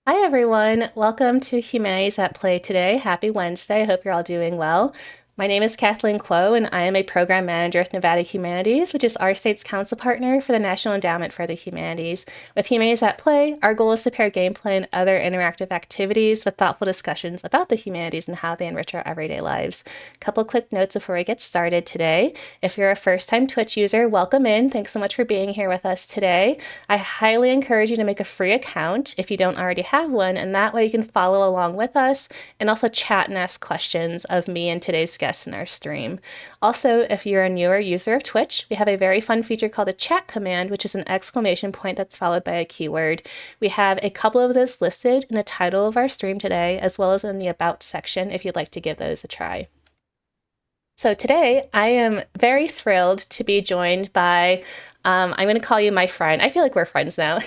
Hi, everyone. Welcome to Humanities at Play today. Happy Wednesday. I hope you're all doing well. My name is Kathleen Kuo, and I am a program manager with Nevada Humanities, which is our state's council partner for the National Endowment for the Humanities. With Humanities at Play, our goal is to pair gameplay and other interactive activities with thoughtful discussions about the humanities and how they enrich our everyday lives. A couple quick notes before we get started today. If you're a first-time Twitch user, welcome in. Thanks so much for being here with us today. I highly encourage you to make a free account if you don't already have one, and that way you can follow along with us and also chat and ask questions of me and today's guests in our stream. Also, if you're a newer user of Twitch, we have a very fun feature called a chat command, which is an exclamation point that's followed by a keyword. We have a couple of those listed in the title of our stream today, as well as in the About section if you'd like to give those a try. So today I am very thrilled to be joined by, I'm going to call you my friend. I feel like we're friends now.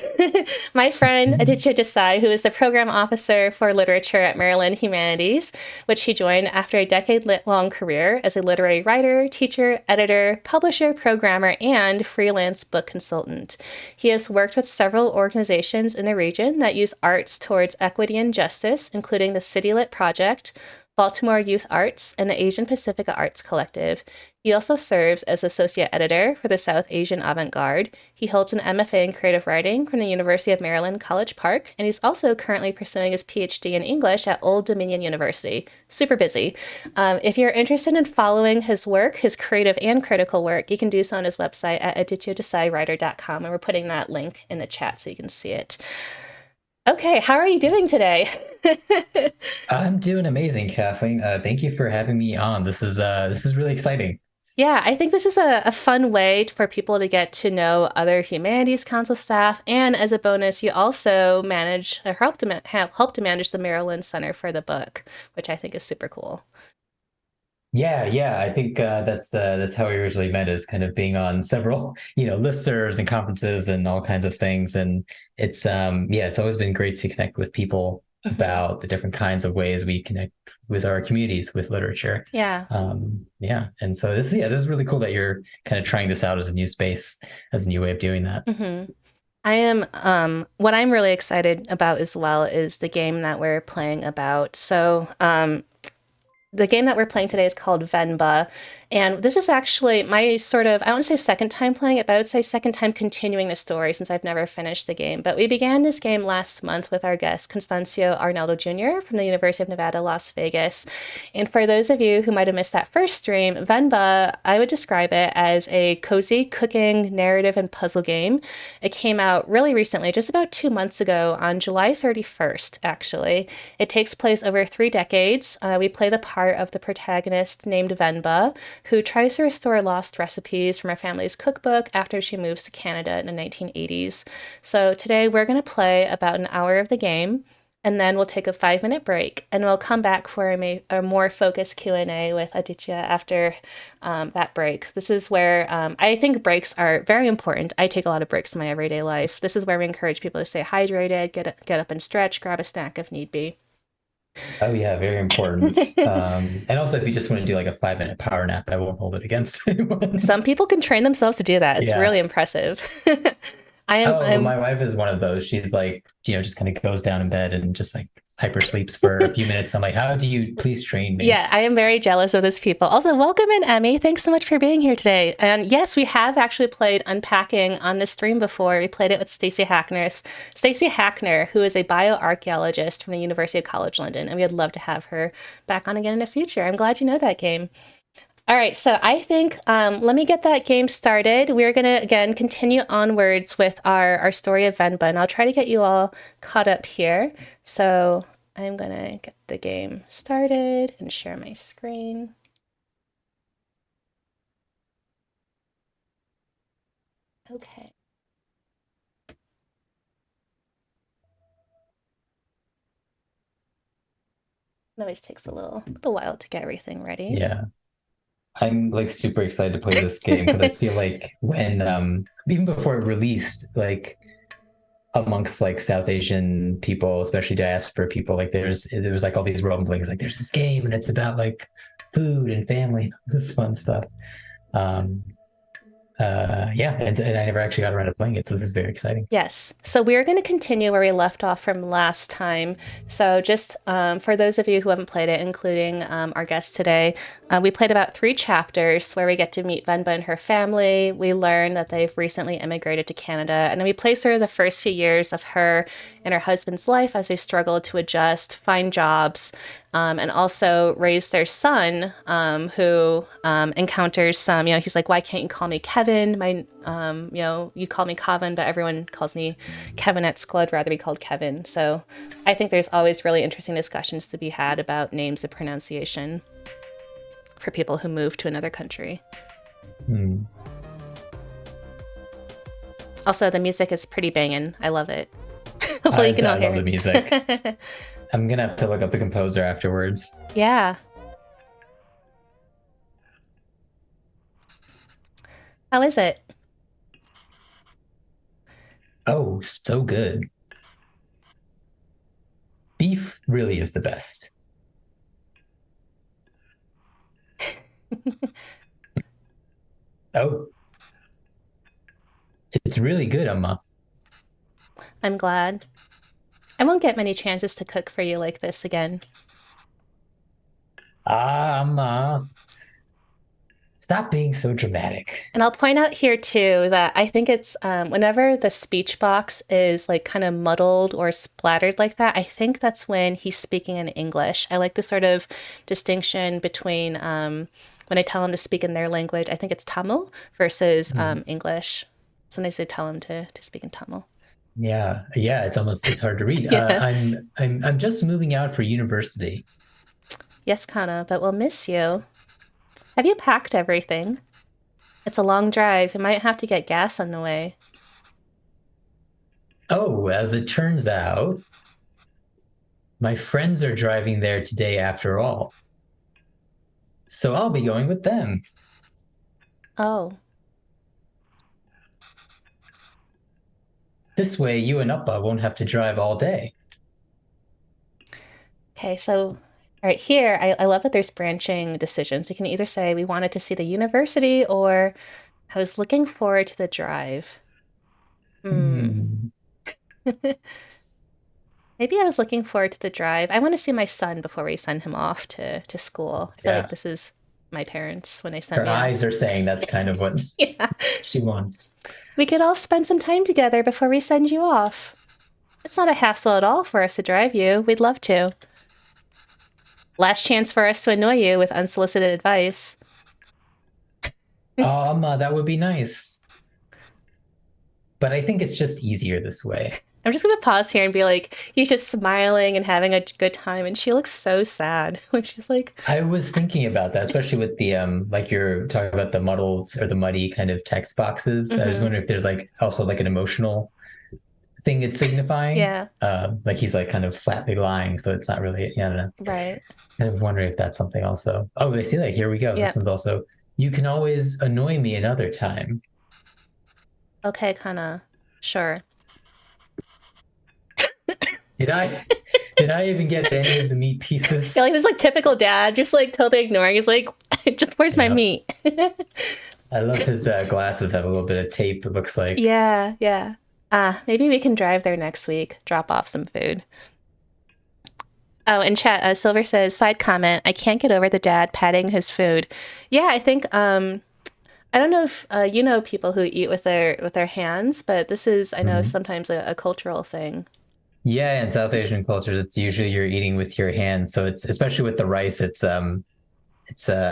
My friend Aditya Desai, who is the program officer for literature at Maryland Humanities, which he joined after a decade-long career as a literary writer, teacher, editor, publisher, programmer, and freelance book consultant. He has worked with several organizations in the region that use arts towards equity and justice, including the Citylit Project, Baltimore Youth Arts, and the Asian Pasifika Arts Collective. He also serves as associate editor for the South Asian Avant-Garde. He holds an MFA in creative writing from the University of Maryland, College Park, and he's also currently pursuing his PhD in English at Old Dominion University. Super busy. If you're interested in following his work, his creative and critical work, you can do so on his website at adityadesaiwriter.com, and we're putting that link in the chat so you can see it. Okay, how are you doing today? I'm doing amazing, Kathleen. Thank you for having me on. This is really exciting. Yeah, I think this is a fun way for people to get to know other humanities council staff. And as a bonus, you also manage or help to manage the Maryland Center for the Book, which I think is super cool. Yeah. I think that's how we originally met, is kind of being on several, listservs and conferences and all kinds of things. And it's always been great to connect with people Hmm. about the different kinds of ways we connect with our communities with literature. Yeah. And so this is really cool that you're kind of trying this out as a new space, as a new way of doing that. Hmm. I am, what I'm really excited about as well is the game that we're playing about. The game that we're playing today is called Venba. And this is actually my sort of, I don't want to say second time playing it, but I would say second time continuing the story since I've never finished the game. But we began this game last month with our guest, Constancio Arnaldo Jr. from the University of Nevada, Las Vegas. And for those of you who might have missed that first stream, Venba, I would describe it as a cozy cooking, narrative, and puzzle game. It came out really recently, just about 2 months ago, on July 31st, actually. It takes place over 3 decades. We play the part of the protagonist named Venba, who tries to restore lost recipes from her family's cookbook after she moves to Canada in the 1980s. So today we're going to play about an hour of the game, and then we'll take a 5-minute break, and we'll come back for a more focused Q&A with Aditya after that break. This is where I think breaks are very important. I take a lot of breaks in my everyday life. This is where we encourage people to stay hydrated, get up and stretch, grab a snack if need be. Oh yeah, very important. And also, if you just want to do like a 5-minute power nap, I won't hold it against anyone. Some people can train themselves to do that. It's really Yeah. impressive. I am Oh, well, I'm my wife is one of those. She's like, just kind of goes down in bed and just like hyper sleeps for a few minutes. I'm like, how do you please train me? Yeah, I am very jealous of those people. Also, welcome in, Emmy. Thanks so much for being here today. And yes, we have actually played Unpacking on this stream before. We played it with Stacey Hackner, who is a bioarchaeologist from the University of College London, and we'd love to have her back on again in the future. I'm glad you know that game. All right, so I think let me get that game started. We're going to, again, continue onwards with our story of Venba, and I'll try to get you all caught up here. So I'm going to get the game started and share my screen. Okay. It always takes a little while to get everything ready. Yeah. I'm like super excited to play this game because I feel like when even before it released, like amongst like South Asian people, especially diaspora people, like there was like all these rumblings, like there's this game and it's about like food and family, this fun stuff. Um, Yeah, and I never actually got around to playing it, so this is very exciting. Yes. So we're going to continue where we left off from last time. So just for those of you who haven't played it, including our guest today, we played about 3 chapters where we get to meet Venba and her family. We learn that they've recently immigrated to Canada, and then we play sort of the first few years of her and her husband's life as they struggle to adjust, find jobs, and also raise their son, who encounters some, he's like, why can't you call me Kevin? You call me Kevin, but everyone calls me Kevin at school. I'd rather be called Kevin. So I think there's always really interesting discussions to be had about names and pronunciation for people who move to another country. Hmm. Also, the music is pretty banging. I love it. Hopefully you can all I hear love the music. it. I'm gonna have to look up the composer afterwards. Yeah. How is it? Oh, so good. Beef really is the best. Oh, it's really good, Amma. I'm glad. I won't get many chances to cook for you like this again. Ah, Amma. Stop being so dramatic. And I'll point out here too that I think it's whenever the speech box is like kind of muddled or splattered like that, I think that's when he's speaking in English. I like the sort of distinction between when I tell him to speak in their language, I think it's Tamil versus Hmm. English. Sometimes they tell him to speak in Tamil. Yeah, yeah, it's hard to read. Yeah. I'm just moving out for university. Yes, Kana, but we'll miss you. Have you packed everything? It's a long drive. You might have to get gas on the way. Oh, as it turns out, my friends are driving there today after all. So I'll be going with them. Oh, This way, you and Uppa won't have to drive all day. okay. So, all right, here, I love that there's branching decisions. We can either say we wanted to see the university or I was looking forward to the drive. Hmm. Hmm. Maybe I was looking forward to the drive. I want to see my son before we send him off to school. I feel like Yeah, this is my parents when they sent her me eyes off. are saying that's kind of what Yeah. she wants. We could all spend some time together before we send you off. It's not a hassle at all for us to drive you. We'd love to. Last chance for us to annoy you with unsolicited advice. That would be nice. But I think it's just easier this way. I'm just gonna pause here and be like, he's just smiling and having a good time, and she looks so sad. Like she's like, I was thinking about that, especially with the like you're talking about the muddled or the muddy kind of text boxes. I was mm-hmm. wondering if there's like also like an emotional thing it's signifying. Yeah, Like he's like kind of flatly lying, so it's not really, I don't know. right. Kind of wondering if that's something also. Oh, I see that. Here we go. This Yep. one's also, you can always annoy me another time. Okay, kinda. Sure. Did I did I even get any of the meat Yeah, pieces? like this like typical dad, just like totally ignoring. He's like, just where's my Yeah. meat? I love his glasses have a little bit of tape, it looks like. Yeah, yeah. Maybe we can drive there next week, drop off some food. Oh, in chat, Silver says, side comment, I can't get over the dad patting his food. Yeah, I think I don't know if you know people who eat with their hands, but this is I know Mhm. sometimes a cultural thing. Yeah, in South Asian cultures, it's usually you're eating with your hands. So it's especially with the rice, it's I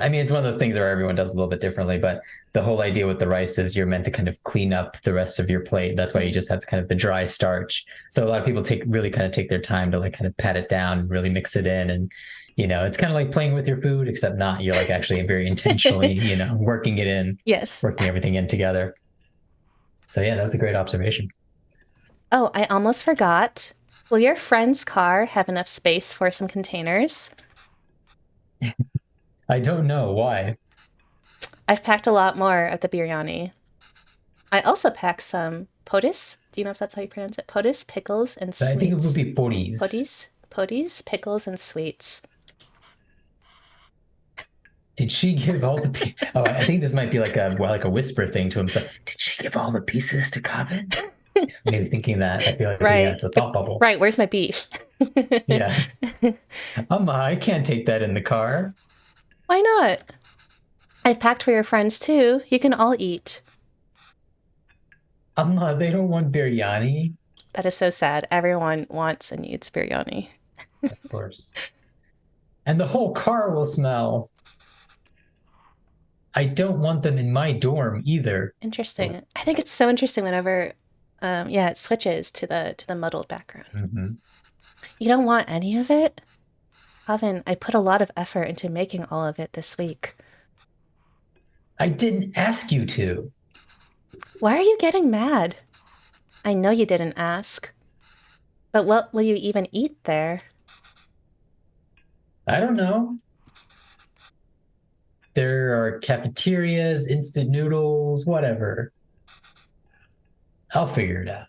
mean it's one of those things where everyone does a little bit differently, but the whole idea with the rice is you're meant to kind of clean up the rest of your plate. That's why you Mm. just have kind of the dry starch. So a lot of people take really kind of take their time to like kind of pat it down, really mix it in, and it's kind of like playing with your food, except not. You're like actually very intentionally, working it in, Yes. working everything in together. So yeah, that was a great observation. Oh, I almost forgot. Will your friend's car have enough space for some containers? I don't know why. I've packed a lot more of the biryani. I also packed some potis. Do you know if that's how you pronounce it? Potis, pickles, and I think it would sweets. be Boris. Potis, pickles, and sweets. Did she give all the? Oh, I think this might be like a whisper thing to himself. Did she give all the pieces to Coven? He's maybe thinking that. I feel like yeah, Right. it's a thought bubble. Right. Where's my beef? Yeah, I can't take that in the car. Why not? I've packed for your friends too. You can all eat. They don't want biryani. That is so sad. Everyone wants and needs biryani. Of course. And the whole car will smell. I don't want them in my dorm either. Interesting. I think it's so interesting whenever, yeah, it switches to the muddled background. Mm-hmm. You don't want any of it? Oven, I put a lot of effort into making all of it this week. I didn't ask you to. Why are you getting mad? I know you didn't ask. But what will you even eat there? I don't know. There are cafeterias, instant noodles, whatever. I'll figure it out.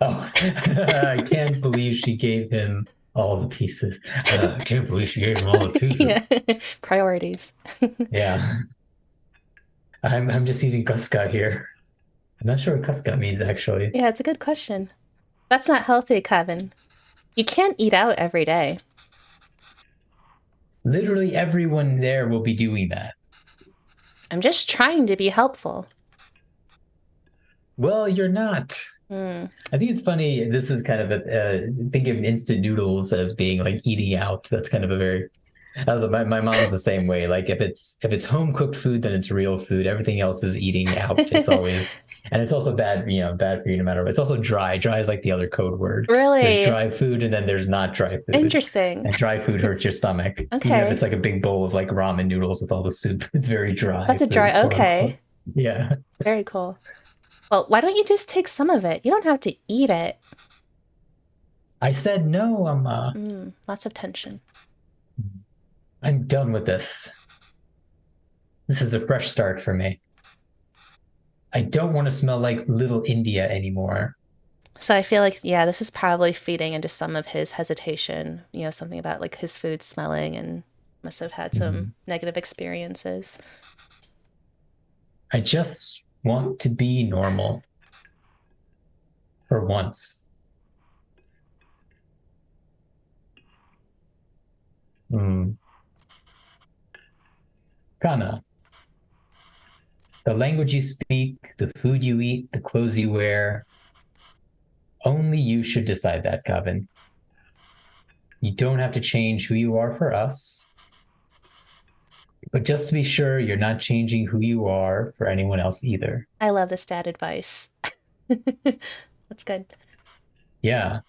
Oh, I can't believe she gave him all the pieces. I can't believe she gave him all the pieces. Yeah. Priorities. Yeah. I'm just eating Cusca here. I'm not sure what Cusca means actually. Yeah, it's a good question. That's not healthy, Kevin. You can't eat out every day. Literally everyone there will be doing that. I'm just trying to be helpful. Well, you're not. Mm. I think it's funny. This is kind of think of instant noodles as being like eating out. That's kind of a very. My mom's the same way. Like if it's home cooked food, then it's real food. Everything else is eating out. It's always and it's also bad. Bad for you no matter what. It's also dry. Dry is like the other code word. There's Really dry food, and then there's not dry food. interesting. And dry food hurts your stomach, even if Okay. it's like a big bowl of like ramen noodles with all the soup. It's very dry That's a food, dry. quote unquote. Okay. Yeah. Very cool. Well, why don't you just take some of it? You don't have to eat it. I said no. Lots of tension. I'm done with this. This is a fresh start for me. I don't want to smell like little India anymore. So I feel like, yeah, this is probably feeding into some of his hesitation. Something about like his food smelling and must have had some Mhm. negative experiences. I just want to be normal for once. Mm. Kana, the language you speak, the food you eat, the clothes you wear, only you should decide that, Kevin. You don't have to change who you are for us, but just to be sure you're not changing who you are for anyone else either. I love this dad advice. That's good. Yeah,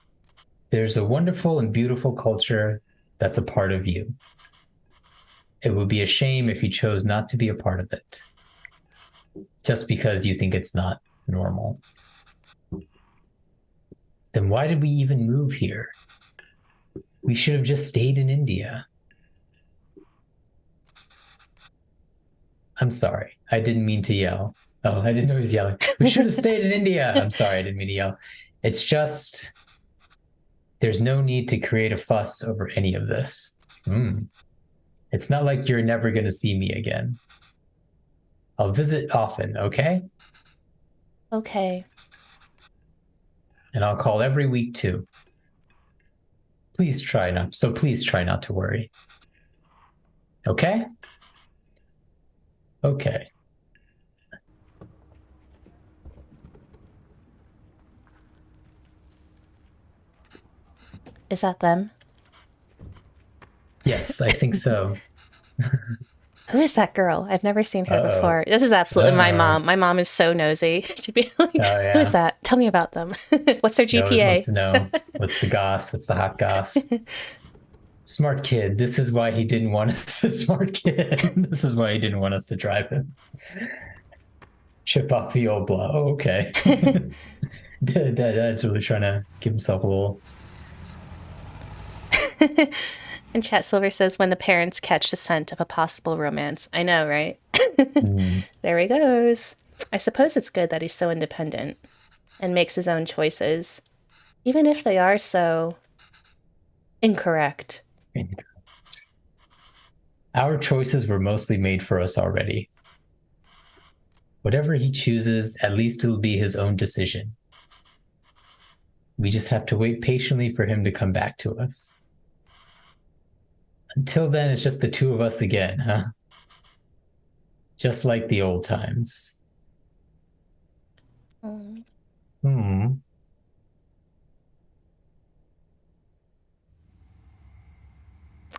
there's a wonderful and beautiful culture that's a part of you. It would be a shame if you chose not to be a part of it just because you think it's not normal. Then why did we even move here? We should have just stayed in India. I'm sorry. I didn't mean to yell. Oh, I didn't know he was yelling. We should have stayed in India. I'm sorry. I didn't mean to yell. It's just, there's no need to create a fuss over any of this. It's not like you're never going to see me again. I'll visit often, okay? Okay. And I'll call every week too. Please try not to worry. Okay? Okay. Is that them? Yes, I think so. Who is that girl? I've never seen her Uh-oh. before. This is absolutely my mom. My mom is so nosy. She'd be like, Oh who is yeah. that? Tell me about them. What's their She always wants GPA? to know what's the goss, what's the hot goss. Smart kid. This is why he didn't want us to smart kid. This is why he didn't want us to drive him. Chip off the old blow. Oh, okay. Dad's really trying to give himself a little. And Chat Silver says, when the parents catch the scent of a possible romance. I know, right? There he goes. I suppose it's good that he's so independent and makes his own choices, even if they are so Incorrect. Our choices were mostly made for us already. Whatever he chooses, at least it'll be his own decision. We just have to wait patiently for him to come back to us. Until then, it's just the two of us again, huh? Just like the old times. Mm. Hmm.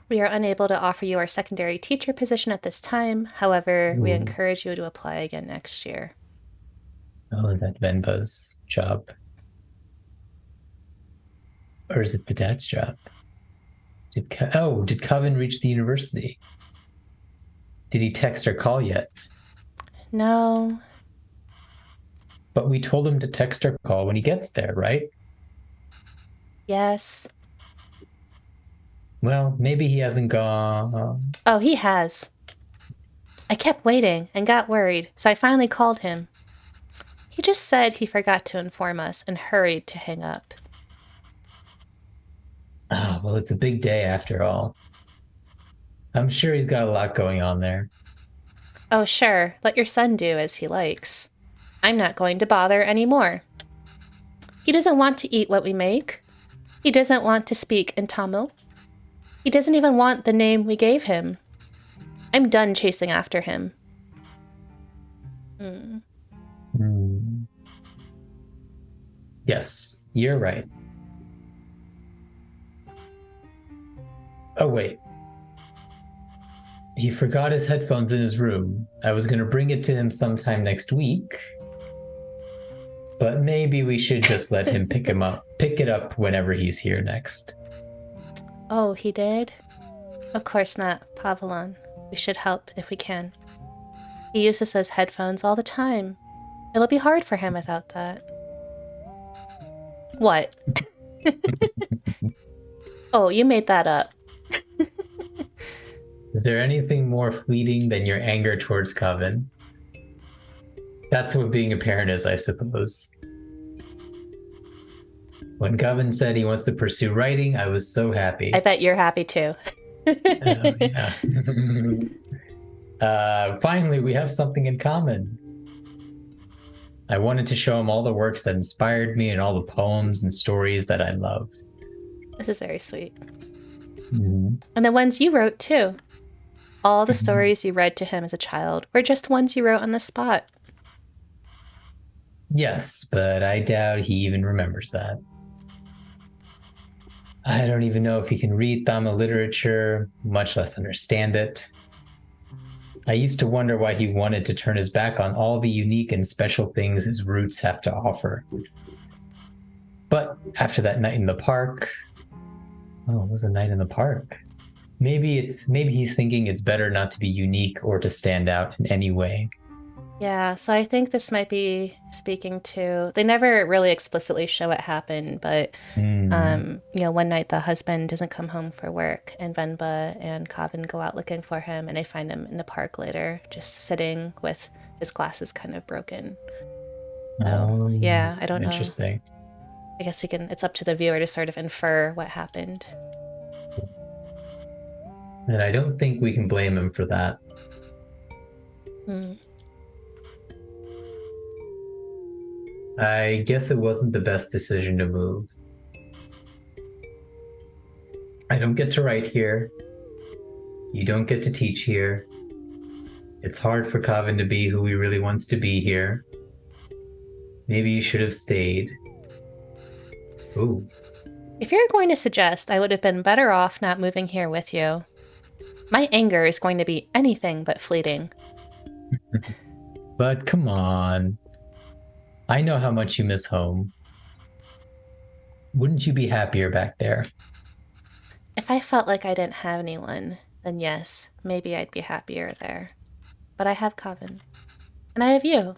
We are unable to offer you our secondary teacher position at this time. However, we Ooh. encourage you to apply again next year. Oh, is that Venba's job? Or is it the dad's job? Did Coven reach the university? Did he text or call yet? No. But we told him to text or call when he gets there, right? Yes. Well, maybe he hasn't gone. Oh, he has. I kept waiting and got worried, so I finally called him. He just said he forgot to inform us and hurried to hang up. Oh, well, it's a big day after all. I'm sure he's got a lot going on there. Oh, sure, let your son do as he likes. I'm not going to bother any more. He doesn't want to eat what we make. He doesn't want to speak in Tamil. He doesn't even want the name we gave him. I'm done chasing after him. Mm. Hmm. Yes, you're right. Oh, wait. He forgot his headphones in his room. I was going to bring it to him sometime next week, but maybe we should just let him pick it up whenever he's here next. Oh, he did? Of course not, Pavelon. We should help if we can. He uses those headphones all the time. It'll be hard for him without that. What? Oh, you made that up. Is there anything more fleeting than your anger towards Coven? That's what being a parent is, I suppose. When Coven said he wants to pursue writing, I was so happy. I bet you're happy too. Yeah. Finally, we have something in common. I wanted to show him all the works that inspired me and all the poems and stories that I love. This is very sweet. Mm-hmm. And the ones you wrote too. All the stories you read to him as a child were just ones you wrote on the spot. Yes, but I doubt he even remembers that. I don't even know if he can read Tamil literature, much less understand it. I used to wonder why he wanted to turn his back on all the unique and special things his roots have to offer. But after that night in the park, oh, it was a night in the park. Maybe he's thinking it's better not to be unique or to stand out in any way. Yeah, so I think this might be speaking to. They never really explicitly show what happened, but one night the husband doesn't come home for work, and Venba and Kavin go out looking for him, and they find him in the park later, just sitting with his glasses kind of broken. So yeah, I don't know. Interesting. I guess it's up to the viewer to sort of infer what happened. And I don't think we can blame him for that. Hmm. I guess it wasn't the best decision to move. I don't get to write here. You don't get to teach here. It's hard for Kavin to be who he really wants to be here. Maybe you should have stayed. Ooh. If you're going to suggest I would have been better off not moving here with you, my anger is going to be anything but fleeting. But come on. I know how much you miss home. Wouldn't you be happier back there? If I felt like I didn't have anyone, then yes, maybe I'd be happier there. But I have Kavin. And I have you.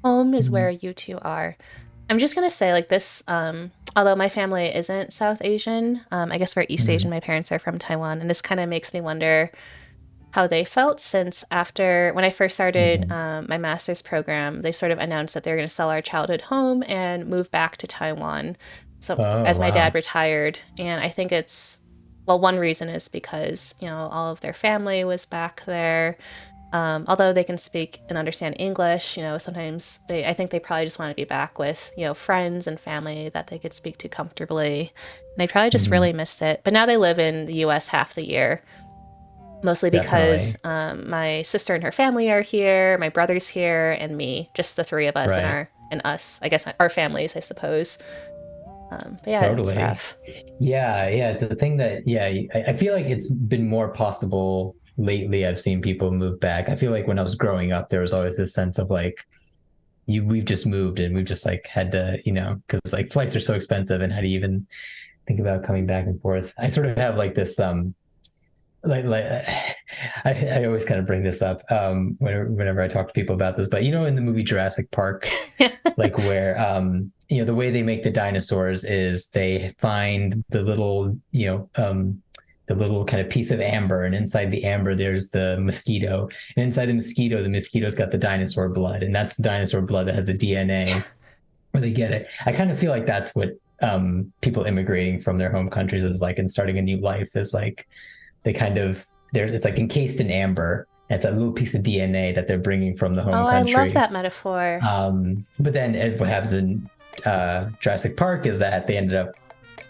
Home is where you two are. I'm just going to say, like, this, although my family isn't South Asian, I guess we're East Asian. My parents are from Taiwan. And this kind of makes me wonder how they felt, since when I first started my master's program, they sort of announced that they were going to sell our childhood home and move back to Taiwan. So Oh, as my dad wow. retired, and I think it's, well, one reason is because, all of their family was back there. Although they can speak and understand English, sometimes I think they probably just want to be back with, friends and family that they could speak to comfortably. And I probably just Mhm. really missed it. But now they live in the US half the year, mostly because Definitely. my sister and her family are here, my brother's here, and me, just the three of us Right. and us, I guess our families, I suppose. But yeah, it's Totally. rough. Yeah, yeah. It's a thing that, yeah, I feel like it's been more possible lately. I've seen people move back. I feel like when I was growing up, there was always this sense of like, we've just moved and we've just like had to, because like flights are so expensive and how do you even think about coming back and forth? I sort of have like this, like I always kind of bring this up whenever I talk to people about this, but in the movie Jurassic Park, like where the way they make the dinosaurs is they find the little kind of piece of amber, and inside the amber there's the mosquito, and inside the mosquito's got the dinosaur blood, and that's the dinosaur blood that has the DNA where they get it. I kind of feel like that's what people immigrating from their home countries is like, and starting a new life is like, they kind of there it's like encased in amber. And it's a little piece of DNA that they're bringing from the Oh, home I love country. that metaphor. But then what happens in Jurassic Park is that they ended up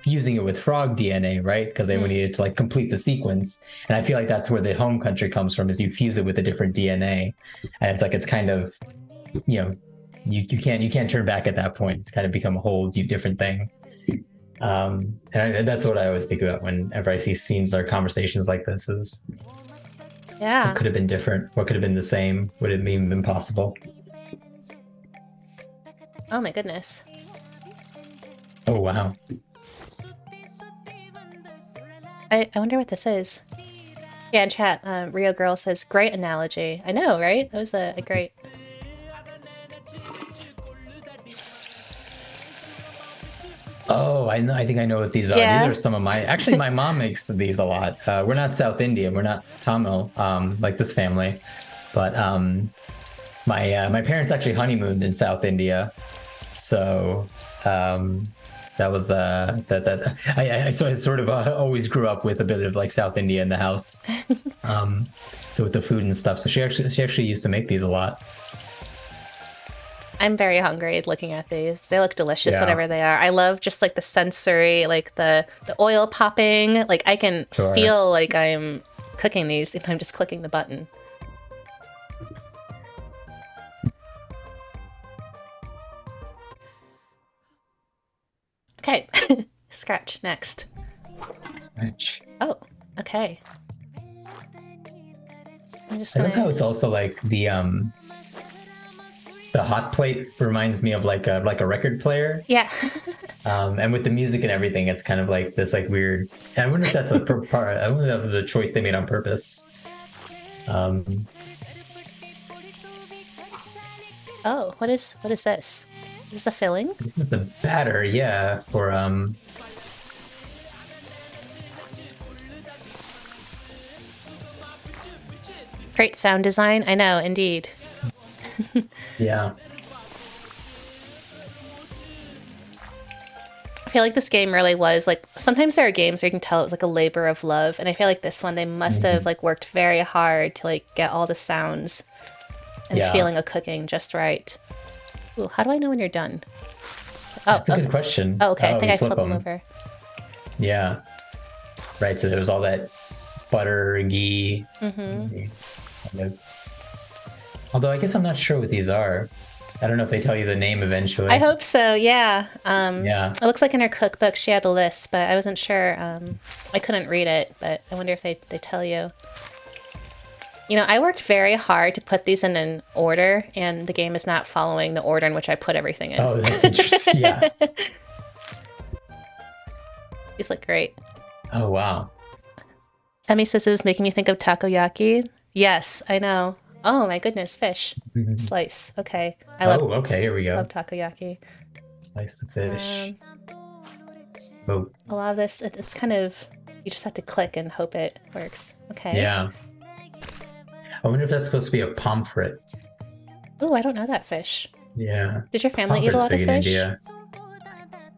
fusing it with frog DNA, right? Because they Mm. needed to like complete the sequence. And I feel like that's where the home country comes from, is you fuse it with a different DNA. And it's like, it's kind of, you know, you can't turn back at that point. It's kind of become a whole new different thing. And that's what I always think about whenever I see scenes or conversations like this: is what Yeah. could have been different, what could have been the same, would it have even been possible? Oh my goodness. Oh wow. I wonder what this is. Yeah, in chat, Rio Girl says, great analogy. I know, right? That was a great. Oh, I think I know what these are. These Yeah. are some of my, actually, my mom makes these a lot. We're not South Indian, we're not Tamil, like this family, but my parents actually honeymooned in South India, so that was I sort of always grew up with a bit of like South India in the house. Um, so with the food and stuff, so she actually used to make these a lot. I'm very hungry looking at these. They look delicious, Yeah, whatever they are. I love just like the sensory, like the oil popping. Like I can sure. feel like I'm cooking these if I'm just clicking the button. Okay. Scratch. Next. Oh, okay. I'm just I love how gonna. it's also like the hot plate reminds me of like a record player. Yeah. And with the music and everything, it's kind of like this like weird. I wonder if that's a part. I wonder if that was a choice they made on purpose. Um, Oh, what is this? Is this a filling? this is the batter, yeah, for Great sound design. I know, indeed. yeah. I feel like this game really was like, sometimes there are games where you can tell it was like a labor of love, and I feel like this one they must have Mhm. like worked very hard to like get all the sounds and the Yeah, feeling of cooking just right. Ooh, how do I know when you're done? Oh, that's a oh, good question. oh, okay. I Oh, think you I flip flip them them. over. Yeah, right. So there's all that butter, ghee. Mm-hmm. Although I guess I'm not sure what these are. I don't know if they tell you the name I eventually. hope so. Yeah. Yeah. It looks like in her cookbook she had a list, but I wasn't sure. I couldn't read it, but I wonder if they tell you. I worked very hard to put these in an order, and the game is not following the order in which I put everything in. Oh, that's interesting. Yeah. These look great. Oh, wow. Emmy says this is making me think of takoyaki. Yes, I know. Oh my goodness, fish. Slice. Okay. I love Oh, okay. Here we love go. takoyaki. Slice the fish. Um, Oh, a lot of this, it's kind of, you just have to click and hope it works. Okay. yeah. I wonder if that's supposed to be a pomfret. Oh, I don't know that fish. Yeah. Does your family eat a Pomfret's lot of big in fish? India.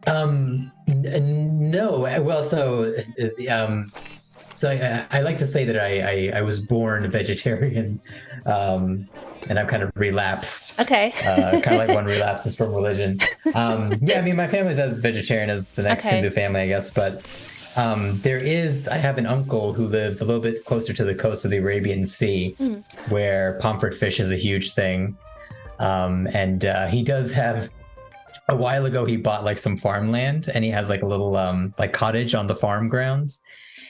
No. Well, I like to say that I was born vegetarian, um, and I've kind of relapsed, Okay. kind of like one relapses from religion. Yeah, I mean, my family's as vegetarian as the next Okay. Hindu family, I guess, but I have an uncle who lives a little bit closer to the coast of the Arabian Sea, Mm. where pomfret fish is a huge thing. And he does have a while ago he bought like some farmland and he has like a little like cottage on the farm grounds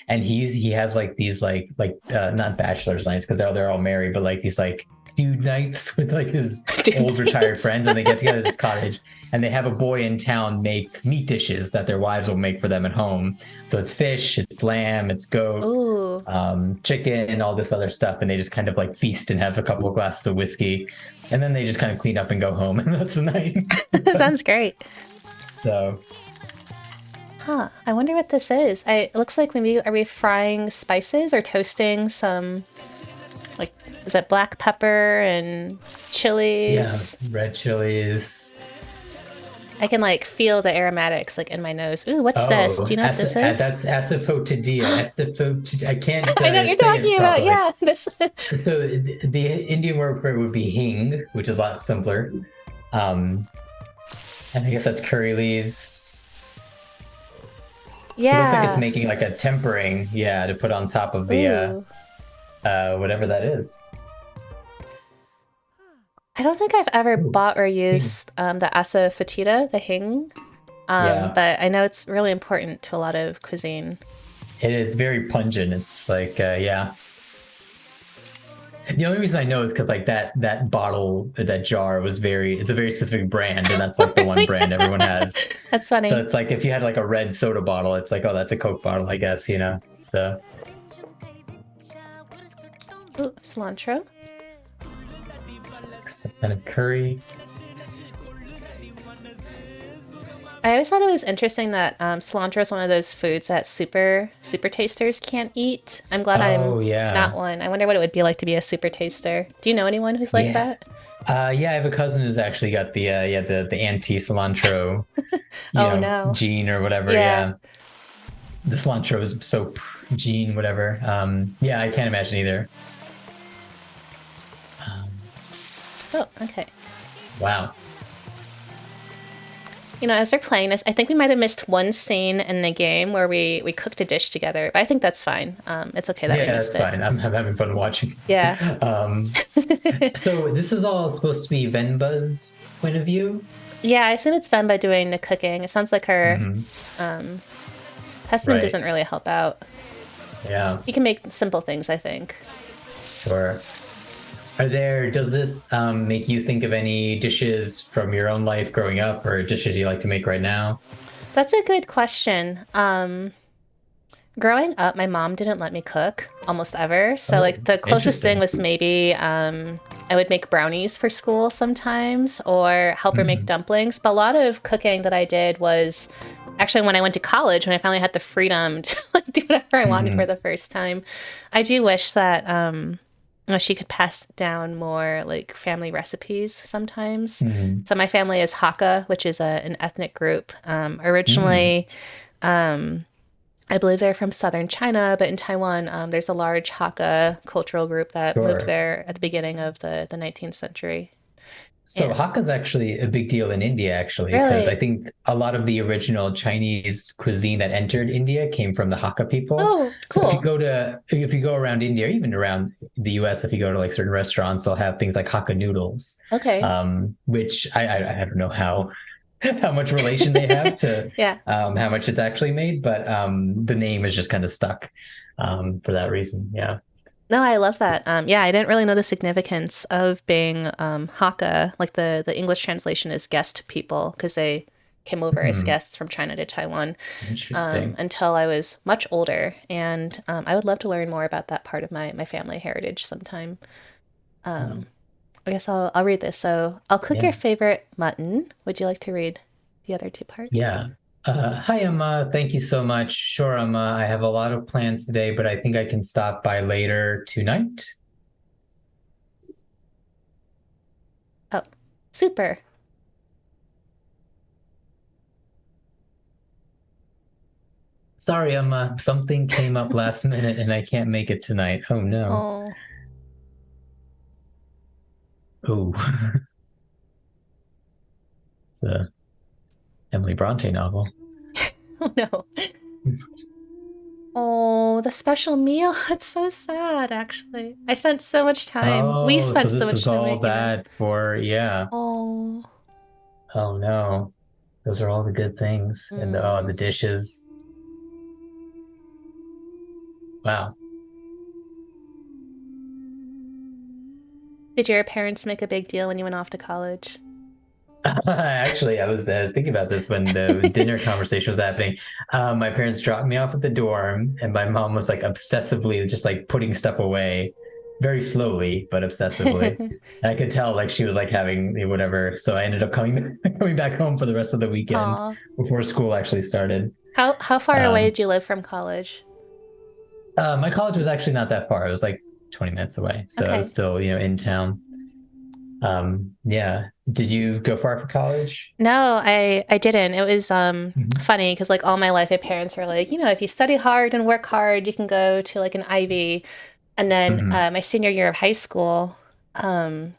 and he has like these not bachelor's nights because they're all married but like these like dude nights with like his Dude old retired nights. friends and they get together at this cottage and they have a boy in town make meat dishes that their wives will make for them at home. So it's fish, it's lamb, it's goat, Ooh. chicken and all this other stuff and they just kind of like feast and have a couple of glasses of whiskey and then they just kind of clean up and go home and that's the night. Sounds great. So Huh. I wonder what this is. It looks like maybe are we frying spices or toasting some like is it black pepper and yeah, chilies? red chilies. I can like feel the aromatics like in my nose. Ooh, what's this? Oh, Do you know what this is? that's asafoetida. I can't I know what you're say it talking about. properly. Yeah, this. So the Indian word for it would be hing, which is a lot simpler. Um, and I guess that's curry leaves. It looks like it's Yeah. making like a tempering, yeah, to put on top of the Ooh. whatever that is. I don't think I've ever Ooh, bought or hing. used the asafoetida, the hing, Yeah, but I know it's really important to a lot of cuisine. it is very pungent. It's like yeah. The only reason I know is because like that bottle, that jar was it's a very specific brand, and that's like the one Really? brand everyone has. That's So funny. it's like if you had like a red soda bottle, it's like, oh, that's a Coke bottle, I guess, you know. So Ooh, cilantro. some kind of curry. I always thought it was interesting that cilantro is one of those foods that super tasters can't eat. I'm glad I'm Oh not yeah, one. I wonder what it would be like to be a super taster. Do you know anyone who's like yeah, that? yeah. I have a cousin who's actually got the the anti cilantro, Oh no. gene or whatever. Yeah. Yeah, the cilantro is soap gene, whatever. Yeah, I can't imagine either. Um, Oh, okay. wow. You know, as they're playing this, I think we might have missed one scene in the game where we cooked a dish together, but I think that's fine. It's okay that we Yeah, missed that's it. fine. I'm having fun watching. Yeah. um, so this is all supposed to be Venba's point of view. Yeah, I assume it's Venba doing the cooking. It sounds like her Hmm. um, husband Right. doesn't really help out. Yeah. He can make simple things, I think. Sure. Does this make you think of any dishes from your own life growing up or dishes you like to make right now? That's a good question. Growing up, my mom didn't let me cook almost ever. So, Oh, like, the closest thing interesting. was maybe I would make brownies for school sometimes or help her make Hmm. dumplings. But a lot of cooking that I did was actually when I went to college, when I finally had the freedom to like do whatever I wanted for Hmm. the first time. I do wish that you know, she could pass down more like family recipes sometimes. Hmm. So my family is Hakka, which is an ethnic group. Hmm. Originally, um, I believe they're from southern China, but in Taiwan, there's a large Hakka cultural group that moved Sure. there at the beginning of the 19th century. So And Hakka is actually a big deal in India, actually, because I really, think a lot of the original Chinese cuisine that entered India came from the Hakka people. oh, So cool. if you go around India, or even around the US, if you go to like certain restaurants, they'll have things like Hakka noodles, Okay. which I don't know how how much relation they have to Yeah. how much it's actually made, but the name is just kind of stuck for that reason. Yeah. No, I love that. Yeah, I didn't really know the significance of being Hakka. Like the English translation is guest people because they came over as Hmm. guests from China to Taiwan Interesting. until I was much older. And I would love to learn more about that part of my family heritage sometime. Oh, Um, I guess I'll read this. So I'll cook your yeah. favorite mutton. Would you like to read the other two parts? Yeah. Hi, Emma. Thank you so much. Sure, Emma. I have a lot of plans today, but I think I can stop by later tonight. Oh, super. Sorry, something came up last minute and I can't make it tonight. Oh no. Oh, Oh, it's a Emily Bronte novel. oh no. Oh, the special meal. It's so sad, actually. I spent so much time. We Oh, so spent so this much was time all making this. that for, yeah. Oh. Oh no. Those are all the good things. And the Mm. dishes. Wow. Did your parents make a big deal when you went off to college? Actually, I was thinking about this when the dinner conversation was happening. My parents dropped me off at the dorm, and my mom was like obsessively just like putting stuff away, very slowly but obsessively. And I could tell like she was like having whatever. So I ended up coming back home for the rest of the weekend Aw. before school actually started. How far away Um, did you live from college? my college was actually not that far. It was like 20 minutes away, so I was Okay. still in town. Yeah. Did you go far for college? No, I didn't. It was Mhm. funny because like all my life my parents were like, if you study hard and work hard, you can go to like an Ivy. And then Mhm. my senior year of high school, um,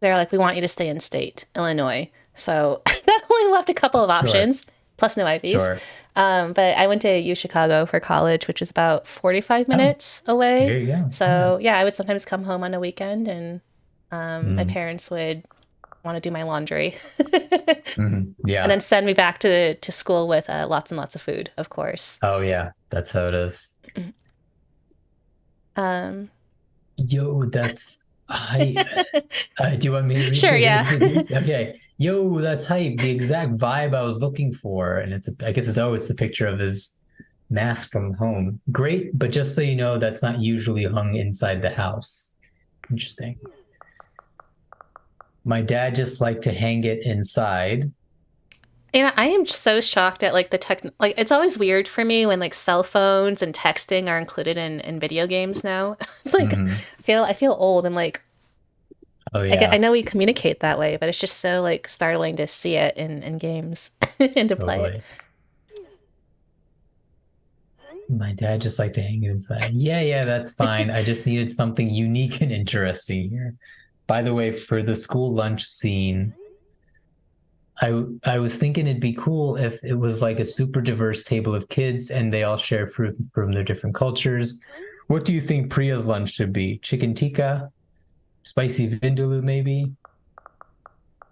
they're like, we want you to stay in state, Illinois. So that only left a couple of Sure. options, plus no Ivies. Sure. But I went to U Chicago for college, which is about 45 Oh, minutes away. there you go. Yeah. So yeah, I would sometimes come home on a weekend and my Mm, parents would want to do my laundry and yeah. then send me back to school with lots and lots of food, of course. Oh, yeah. That's how it is. Um, Yo, that's hype. Do you want me to read sure, yeah. the news? Okay. Yo, that's hype. The exact vibe I was looking for. And I guess it's a picture of his mask from home. Great, but just so you know, that's not usually hung inside the house. Interesting. My dad just liked to hang it inside. I am so shocked at like the tech. Like, it's always weird for me when like cell phones and texting are included in video games now. It's like Mhm. I feel old and like Oh, I yeah, know we communicate that way, but it's just so like startling to see it in games and to play it. totally. My dad just liked to hang it inside. Yeah, yeah, that's fine. I just needed something unique and interesting here. By the way, for the school lunch scene, I was thinking it'd be cool if it was like a super diverse table of kids and they all share fruit from their different cultures. What do you think Priya's lunch should be? Chicken tikka, spicy vindaloo, maybe?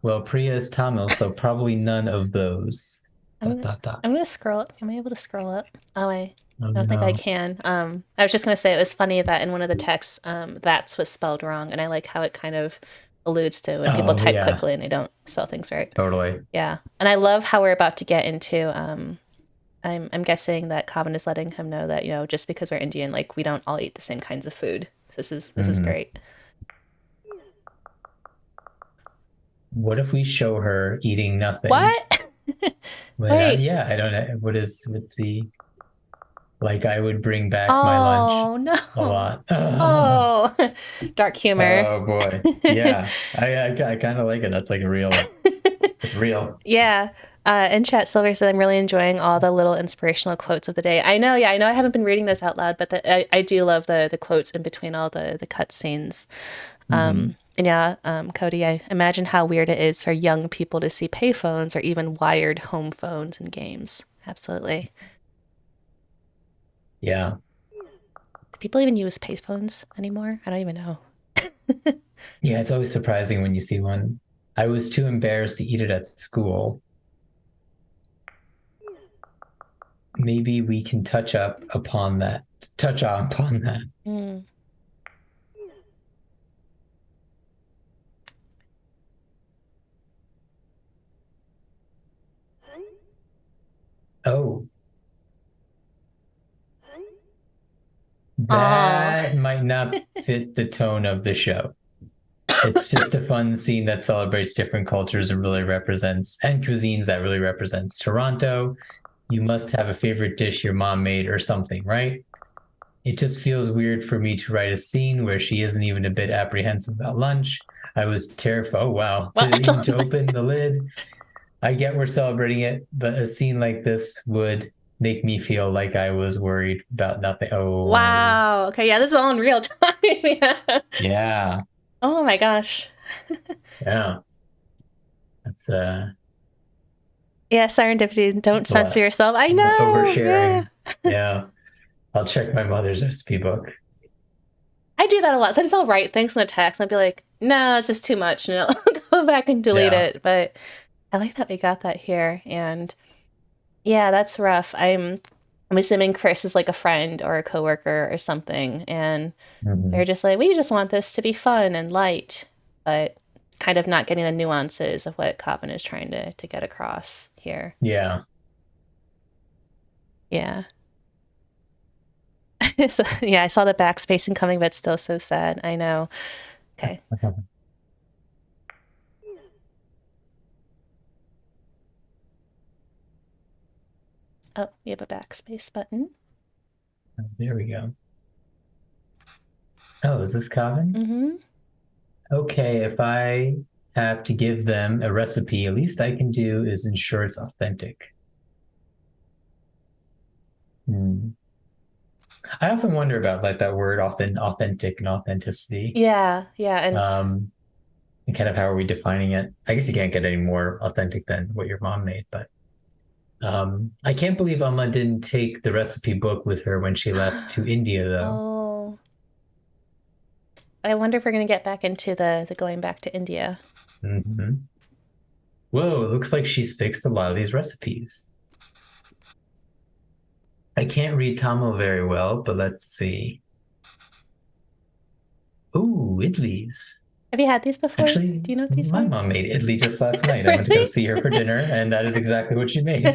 Well, Priya is Tamil, so probably none of those. I'm Dot gonna dot dot. I'm gonna scroll up. Am I able to scroll up? Oh, Oh I don't think I no. can. I was just gonna say it was funny that in one of the texts, that's was spelled wrong, and I like how it kind of alludes to when people Oh type yeah, quickly and they don't spell things right. totally. Yeah, and I love how we're about to get into. I'm guessing that Kavan is letting him know that just because we're Indian, like we don't all eat the same kinds of food. So this is Mhm. great. What if we show her eating nothing? What? But Wait. yeah, I don't know. What's the like? I would bring back my lunch Oh a no. lot. Oh, dark humor. Oh boy, yeah. I kind of like it. That's like a real. It's real. Yeah. In chat, Silver said, I'm really enjoying all the little inspirational quotes of the day. I know, yeah, I know I haven't been reading those out loud, but I do love the quotes in between all the cut scenes. Hmm. And yeah, Cody, I imagine how weird it is for young people to see payphones or even wired home phones in games. Absolutely. Yeah, Do people even use payphones anymore? I don't even know. yeah. It's always surprising when you see one. I was too embarrassed to eat it at school. Maybe we can touch up upon that. Touch on upon that. Mm. Oh, Aw. that might not fit the tone of the show. It's just a fun scene that celebrates different cultures and really represents and cuisines that really represents Toronto. You must have a favorite dish your mom made or something, right? It just feels weird for me to write a scene where she isn't even a bit apprehensive about lunch. I was terrified. Oh wow, Well, to it's open the lid. I get we're celebrating it, but a scene like this would make me feel like I was worried about nothing. Oh, Wow. Okay, yeah, this is all in real time. Yeah. yeah, Oh my gosh. yeah. That's Yeah, serendipity. Don't that's a censor lot. yourself. I I'm know. Yeah. oversharing. Yeah, I'll check my mother's recipe book. I do that a lot. Sometimes I'll write things in a text and I'll be like, no, it's just too much. And I'll go back and delete Yeah. it. But I like that we got that here. And yeah, that's rough. I'm assuming Chris is like a friend or a coworker or something. And they're Mhm. just like, we just want this to be fun and light, but kind of not getting the nuances of what Coppin is trying to get across here. Yeah. Yeah. So yeah, I saw the backspacing coming, but still so sad. I know. Okay. Oh, you have a backspace button. There we go. Oh, is this Calvin? Mm-hmm. Okay, if I have to give them a recipe, at least I can do is ensure it's authentic. Hmm. I often wonder about like that word often authentic and authenticity. Yeah, yeah, and Um, and kind of how are we defining it? I guess you can't get any more authentic than what your mom made, but I can't believe Amma didn't take the recipe book with her when she left to India, though. oh, I wonder if we're gonna get back into the going back to India. Hmm. Whoa, it looks like she's fixed a lot of these recipes. I can't read Tamil very well, but let's see. Ooh, idlis. Have you had these before? Actually, Do you know what these my are? mom made idli just last night. I went to go Really? see her for dinner, and that is exactly what she made.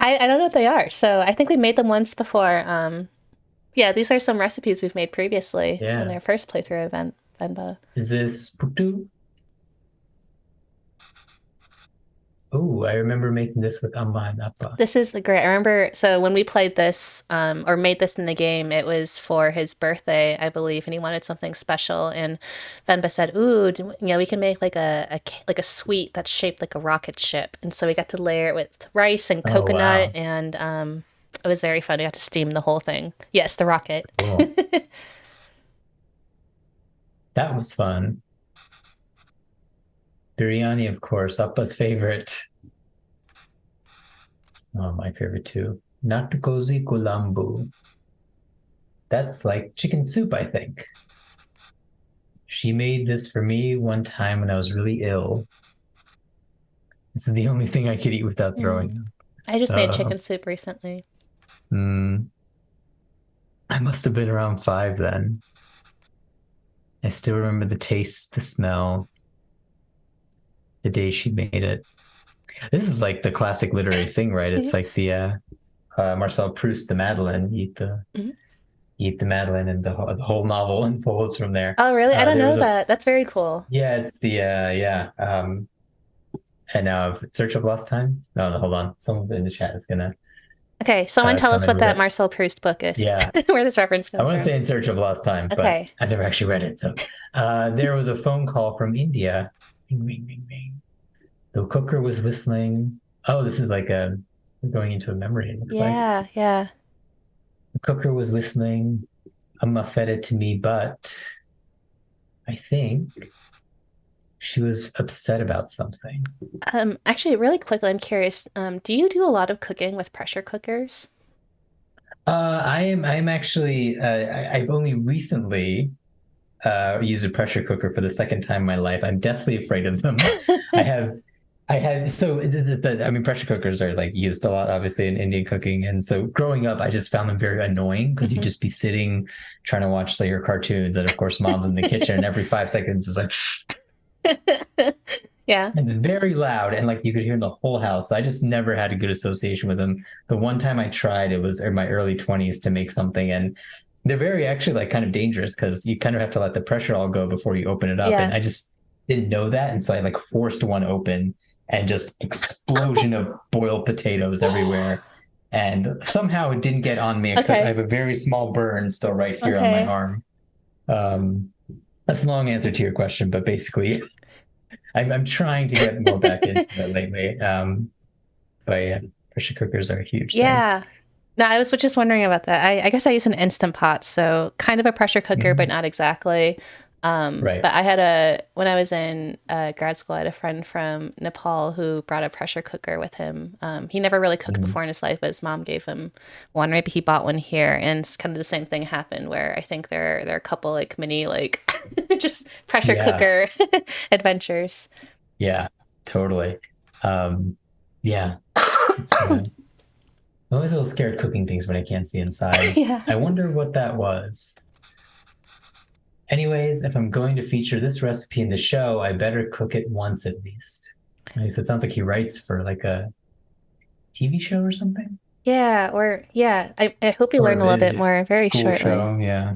I don't know what they are, so I think we made them once before. Yeah, these are some recipes we've made previously on Yeah. their first playthrough event, Venba. Is this putu? Oh, I remember making this with Amma and Appa. This is great. I remember, so when we played this, or made this in the game, it was for his birthday, I believe, and he wanted something special. And Venba said, "Ooh, we can make like like a sweet that's shaped like a rocket ship." And so we got to layer it with rice and Oh, coconut, wow. and it was very fun. We got to steam the whole thing. Yes, the rocket. Cool. That was fun. Biryani, of course, Appa's favorite. Oh, my favorite too. Nattukozi kulambu. That's like chicken soup, I think. She made this for me one time when I was really ill. This is the only thing I could eat without Mm. throwing I just made up. chicken soup recently. I must have been around 5 then. I still remember the taste, the smell, the day she made it. This is like the classic literary thing, right? It's like the Marcel Proust, the Madeleine. Mhm. Eat the Madeleine, and the whole novel unfolds from there. Oh, really? I don't There know was a that. That's very cool. yeah, it's the yeah. And now Search of Lost Time. No, no, hold on. Someone in the chat is gonna Okay, someone tell come us and what that rip. Marcel Proust book is, Yeah, where this reference I comes want to from. say In Search of Lost Time, but Okay. I've never actually read it. So there was a phone call from India. Ring, ring, ring, ring. The cooker was whistling. Oh, this is like a going into a memory, it looks like. Yeah, yeah. The cooker was whistling. Amma fed it to me, but I think she was upset about something. Actually, really quickly, I'm curious. Do you do a lot of cooking with pressure cookers? I am actually I've only recently used a pressure cooker for the second time in my life. I'm deathly afraid of them. I have I had so I mean pressure cookers are like used a lot obviously in Indian cooking, and so growing up I just found them very annoying because you Mhm. just be sitting trying to watch like your cartoons, and of course mom's in the kitchen and every 5 seconds is like Yeah. it's very loud, and like you could hear in the whole house. So I just never had a good association with them. The one time I tried, it was in my early 20s to make something, and they're very actually like kind of dangerous because you kind of have to let the pressure all go before you open it up. And Yeah. I just didn't know that, and so I like forced one open, and just explosion of boiled potatoes everywhere. And somehow it didn't get on me, except I Okay. have a very small burn still right here on my Okay. arm. Um, that's a long answer to your question, but basically I'm trying to get more back into it lately. But yeah. Pressure cookers are a huge thing. Yeah. No, I was just wondering about that. I guess I use an Instant Pot, so kind of a pressure cooker, but Mhm. not exactly. Right. But when I was in grad school, I had a friend from Nepal who brought a pressure cooker with him. He never really cooked Mm. before in his life, but his mom gave him one. Maybe he bought one here, and it's kind of the same thing happened where I think there are a couple like mini like just pressure Yeah. cooker adventures. Yeah. Totally. Um, yeah. It's I'm always a little scared cooking things when I can't see inside. Yeah. I wonder what that was. Anyways, if I'm going to feature this recipe in the show, I better cook it once at least. Nice. So it sounds like he writes for like a TV show or something, Yeah, or yeah, I hope you or learn a little bit a more very school shortly. show. Yeah.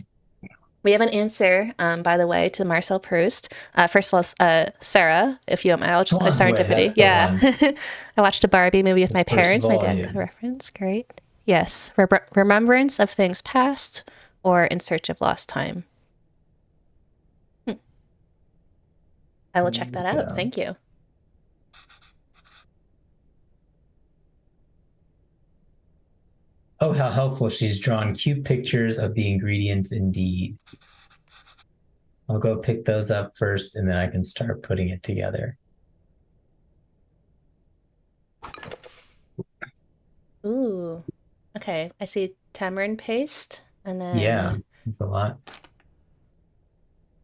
We have an answer, by the way, to Marcel Proust. First of all, Sarah, if you don't mind, I'll just call Swansway, serendipity. that's the Yeah. one. I watched a Barbie movie with The my first parents. My dad got a volume. reference. Great. Yes. Remembrance of things past or in search of lost time. Hmm. I will check that out. Yeah. Thank you. Oh, how helpful. She's drawn cute pictures of the ingredients indeed. I'll go pick those up first and then I can start putting it together. Ooh. Okay. I see tamarind paste and Yeah, then, it's a lot.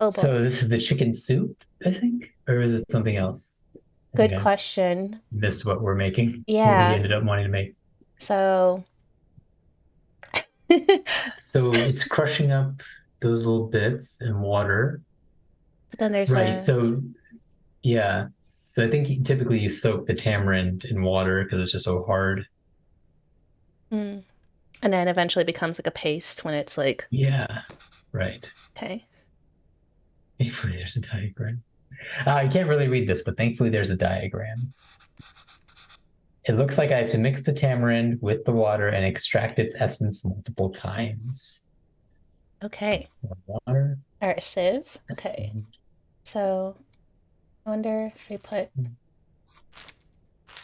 oh boy. So this is the chicken soup, I think, or is it something else? I think Good I question. missed what we're making, what we Yeah. ended up wanting to make. So, but So it's crushing up those little bits in water. then there's Right. a, So yeah. So I think typically you soak the tamarind in water because it's just so hard. mm, and then eventually becomes like a paste when it's like, Yeah. Right. okay. Thankfully, there's a diagram. I can't really read this, but thankfully there's a diagram. It looks like I have to mix the tamarind with the water and extract its essence multiple times. Okay. Water. All right, sieve. Okay. So I wonder if we put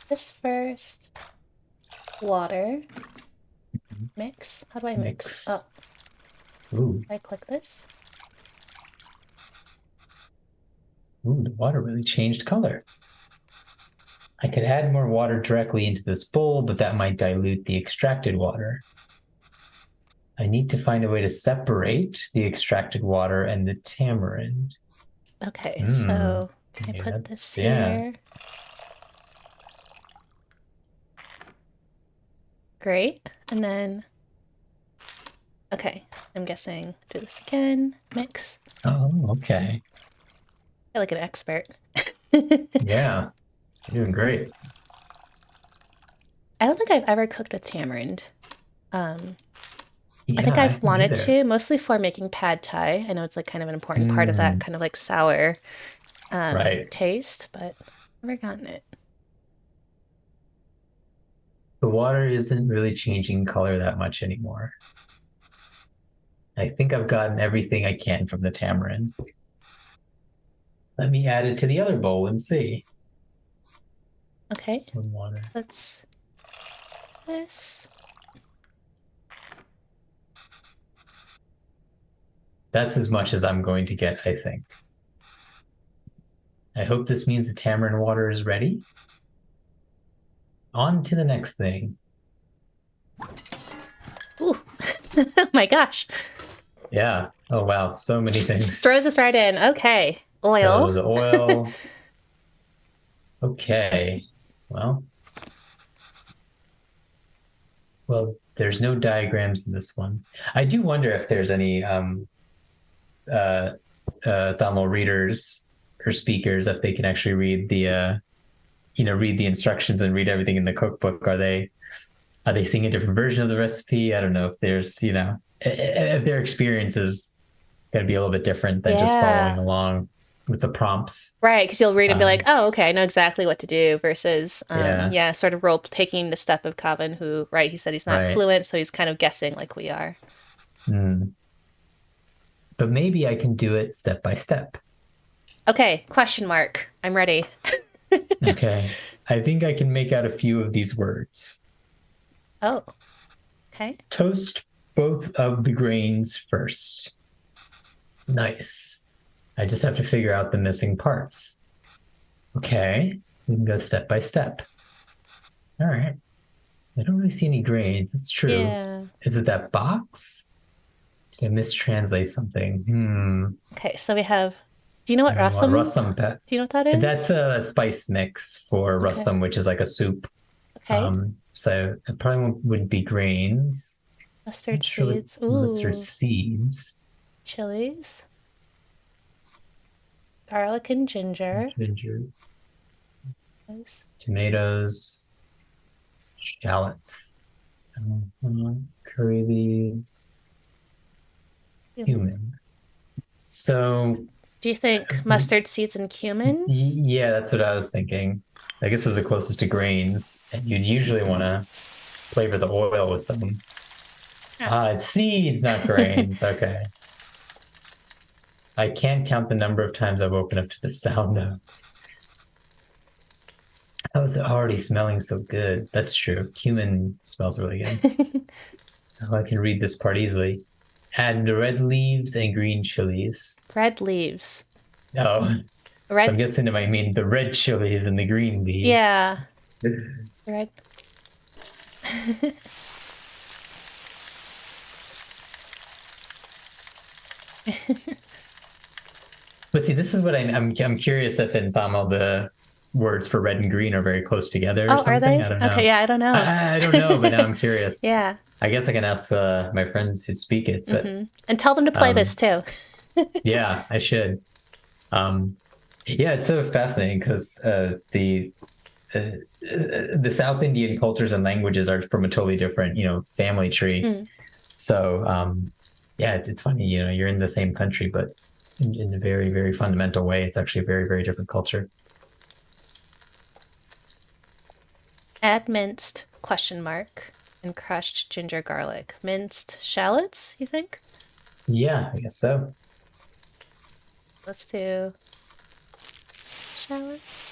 this first. Water. Mix. How do I mix? Oh, Mix. Ooh, I click this. ooh, the water really changed color. I could add more water directly into this bowl, but that might dilute the extracted water. I need to find a way to separate the extracted water and the tamarind. Okay, Hmm. so I Yeah, put this yeah. here. Great. And then, okay, I'm guessing do this again. Mix. Oh, okay. I feel like an expert. Yeah, you're doing great. I don't think I've ever cooked with tamarind. Um, I Yeah, think I I've haven't wanted either. to, mostly for making pad thai. I know it's like kind of an important part of that Mm, kind of like sour right. taste, but never gotten it. The water isn't really changing color that much anymore. I think I've gotten everything I can from the tamarind. Let me add it to the other bowl and see. Okay, One water. let's this. That's as much as I'm going to get, I think. I hope this means the tamarind water is ready. On to the next thing. Ooh, oh my gosh. Yeah. Oh, wow. So many Just things. throws us right in. Okay. Oil. So the oil. Okay. Well, there's no diagrams in this one. I do wonder if there's any uh, Tamil readers or speakers, if they can actually read read the instructions and read everything in the cookbook. Are they seeing a different version of the recipe? I don't know if there's, if their experience is going to be a little bit different than just following Yeah. along with the prompts. Right, because you'll read and be like, Um, oh, okay, I know exactly what to do, versus, yeah, yeah, sort of role taking the step of Cavan, who, right, he said he's not right. fluent, so he's kind of guessing like we are. Mm. But maybe I can do it step by step. Okay, question mark. I'm ready. Okay. I think I can make out a few of these words. Oh, okay. Toast both of the grains first. Nice. I just have to figure out the missing parts. Okay. We can go step by step. All right. I don't really see any grains. It's true. Yeah. Is it that box? Did I mistranslate something? Okay, so we have. Do you know I what don't know what rasam? rusam. Do you know what that That's is? a spice mix for Okay. rusam, which is like a soup. Okay. So it probably would be grains. Mustard Not sure what seeds. mustard Ooh. seeds. Chilies. Garlic and ginger. Ginger, Yes. tomatoes, shallots, curry leaves, cumin. So Do you think mustard seeds and cumin? yeah, that's what I was thinking. I guess those are closest to grains, and you'd usually want to flavor the oil with them. Yeah. Ah, it's seeds, not grains. Okay. I can't count the number of times I've woken up to the sound of. I was already smelling so good. That's true. Cumin smells really good. Oh, I can read this part easily. Add the red leaves and green chilies. Red leaves. Oh, so I'm Red. guessing it might mean the red chilies and the green leaves. Yeah. Red. But see, this is what I'm curious if in Tamil the words for red and green are very close together or Oh, are something. they? I don't Okay, know. yeah, I don't know. I don't know, but now I'm curious. Yeah. I guess I can ask my friends who speak it, but And tell them to play this um, too. yeah, I should. Um, yeah, it's so fascinating because the South Indian cultures and languages are from a totally different, family tree. Mm. So yeah, it's funny, you're in the same country, but in a very, very fundamental way, it's actually a very, very different culture. Add minced question mark and crushed ginger garlic. Minced shallots, you think? Yeah, I guess so. Let's do shallots.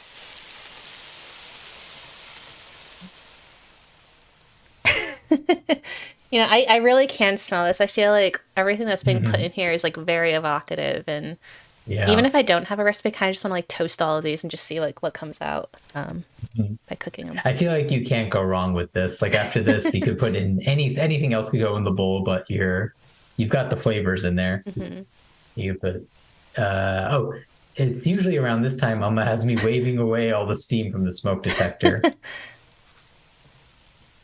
I really can smell this. I feel like everything that's being put in here is like very evocative, and even Yeah. if I don't have a recipe, I kind of just want to like toast all of these and just see like what comes out Mhm. by cooking them. I feel like you can't go wrong with this. Like after this, you could put in anything else could go in the bowl, but you've got the flavors in there. You put oh, it's usually around this time Mama has me waving away all the steam from the smoke detector.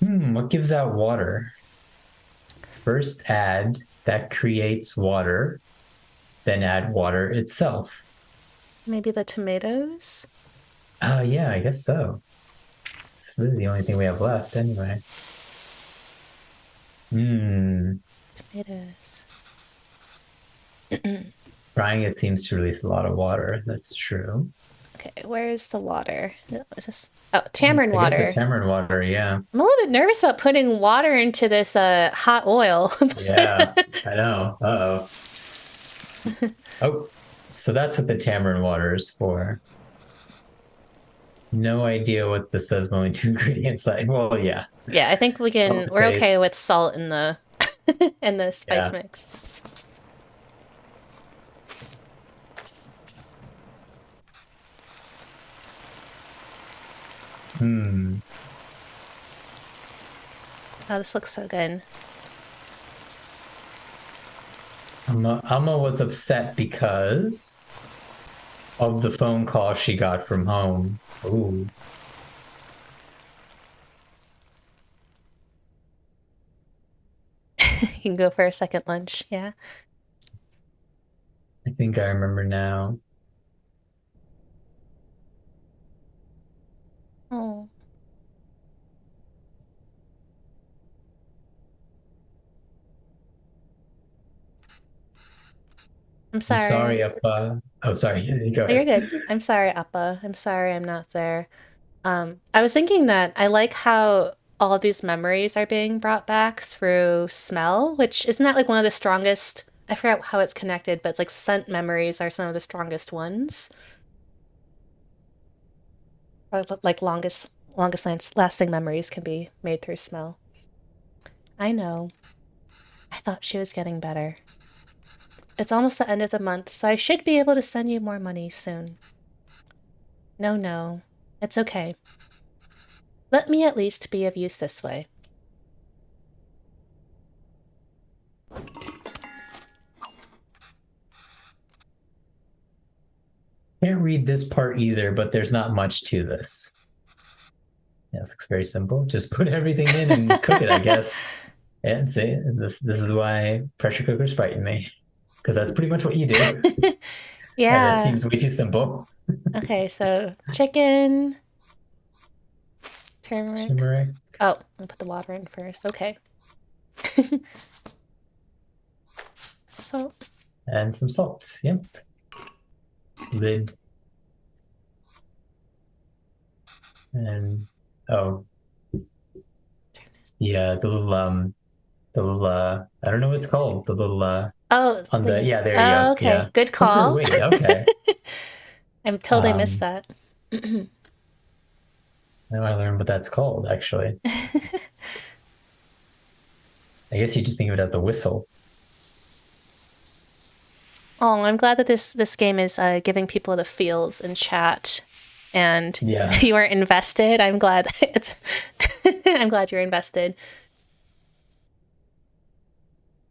What gives out water? First add that creates water, then add water itself. Maybe the tomatoes? Oh yeah, I guess so. It's really the only thing we have left anyway. Tomatoes. Frying it seems to release a lot of water. That's true. Okay, where's the water? Is this? Oh, tamarind I guess the water. tamarind water, yeah. I'm a little bit nervous about putting water into this hot oil. Yeah, I know. Uh-oh. Oh, so that's what the tamarind water is for. No idea what this says, but only two ingredients. Like, well, yeah. Yeah, I think Salt to we're okay taste. with salt in the in the spice Yeah. mix. Hmm. Oh, this looks so good. Amma was upset because of the phone call she got from home. Ooh. You can go for a second lunch. Yeah. I think I remember now. Oh, I'm I'm sorry, sorry. Appa. Oh, sorry. Go Oh, you're ahead. good. I'm sorry, Appa. I'm sorry I'm not there. I was thinking that I like how all of these memories are being brought back through smell, which isn't that like one of the strongest? I forgot how it's connected, but it's like scent memories are some of the strongest ones, or like lasting memories can be made through smell. I know. I thought she was getting better. It's almost the end of the month, so I should be able to send you more money soon. No, no. It's okay. Let me at least be of use this way. Can't read this part either, but there's not much to this. Yeah, this looks very simple. Just put everything in and cook it, I guess. Yeah, see, this is why pressure cookers frighten me, because that's pretty much what you do. And that Yeah. seems way too simple. Okay, so chicken, turmeric. Turmeric Oh, I'll put the water in first. Okay. Salt. and some salt. Yep. Lid. And oh, yeah, I don't know what it's called. The little Oh, on the the. yeah, there you Oh, go. okay. Yeah. Good Cooker call. weight. Okay. I totally missed Um, that. now I learned what that's called, actually. I guess you just think of it as the whistle. Oh, I'm glad that this game is giving people the feels in chat, and Yeah. you are invested. I'm glad it's. I'm glad you're invested.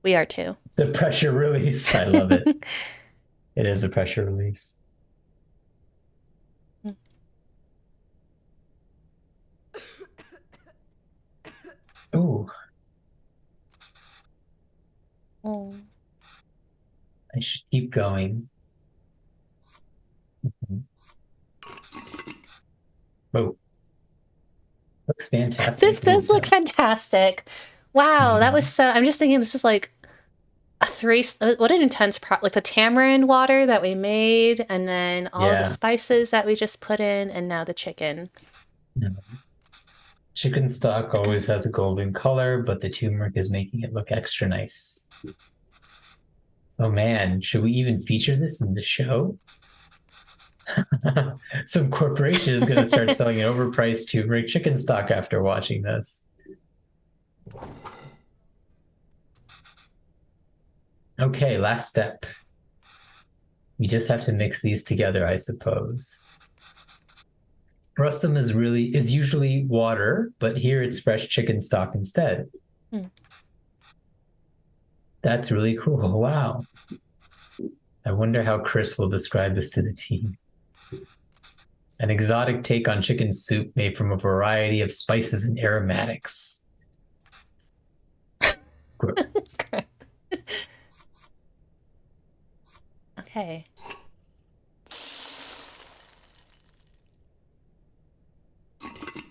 We are too. It's a pressure release. I love it. It is a pressure release. Ooh, Oh. I should keep going. Oh, looks This fantastic. Ooh, does look fantastic. Wow, that was mhm. so. I'm just thinking this is like a three. What an intense like the tamarind water that we made, and then all of the Yeah. spices that we just put in, and now the chicken. Chicken stock always has a golden color, but the turmeric is making it look extra nice. Oh man, should we even feature this in the show? Some corporation is going to start selling an overpriced turmeric chicken stock after watching this. Okay, last step. We just have to mix these together, I suppose. Rustum is usually water, but here it's fresh chicken stock instead. Hmm. That's really cool. Wow. I wonder how Chris will describe this to the team. An exotic take on chicken soup made from a variety of spices and aromatics. Gross. Okay.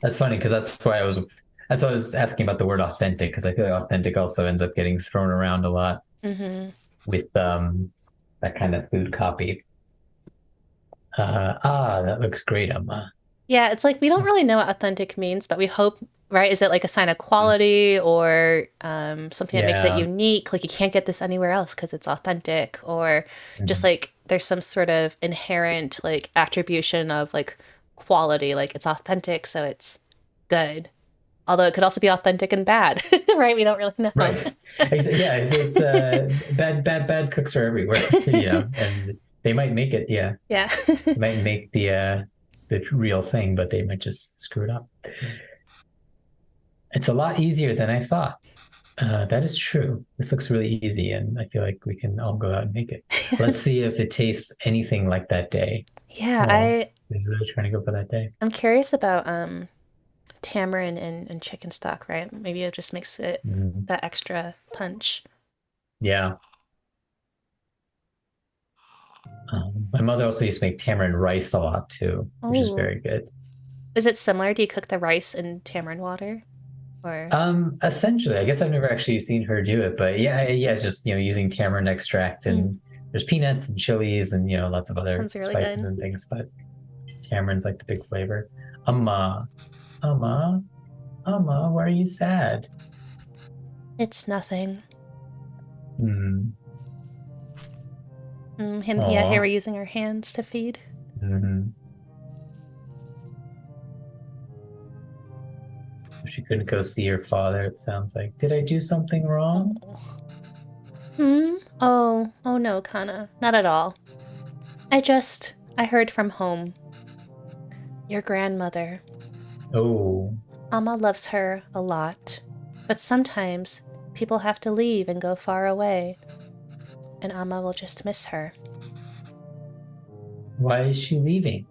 That's funny because that's why I was asking about the word authentic, because I feel like authentic also ends up getting thrown around a lot Mm-hmm. with that kind of food copy. That looks great, Emma. Yeah, it's like we don't really know what authentic means, but we hope, right? Is it like a sign of quality or something that makes it Yeah. unique? Like you can't get this anywhere else because it's authentic, or just Mhm. like there's some sort of inherent like attribution of like quality, like it's authentic, so it's good. Although it could also be authentic and bad, right? We don't really know. Right. Yeah, it's bad cooks are everywhere, and they might make it, yeah. Yeah. They might make the real thing, but they might just screw it up. It's a lot easier than I thought. That is true. This looks really easy, and I feel like we can all go out and make it. Let's see if it tastes anything like that day. Yeah, Oh, he's really trying to go for that day. I'm curious about tamarind and chicken stock, right? Maybe it just makes it Mhm. that extra punch. Yeah. My mother also used to make tamarind rice a lot too, which is Oh, very good. is it similar? Do you cook the rice in tamarind water? Or Essentially, I guess I've never actually seen her do it, but yeah, it's just using tamarind extract, mm, and there's peanuts and chilies and lots of other sounds really spices good. and things, but tamarind's like the big flavor. Amma, Amma, Amma, why are you sad? It's nothing. Hmm. And yeah, here Aw. we're using our hands to feed. Mm-hmm. She couldn't go see her father, it sounds like. Did I do something wrong? Oh no, Kana. Not at all. I heard from home. Your grandmother. Oh. Amma loves her a lot. But sometimes people have to leave and go far away. And Amma will just miss her. Why is she leaving?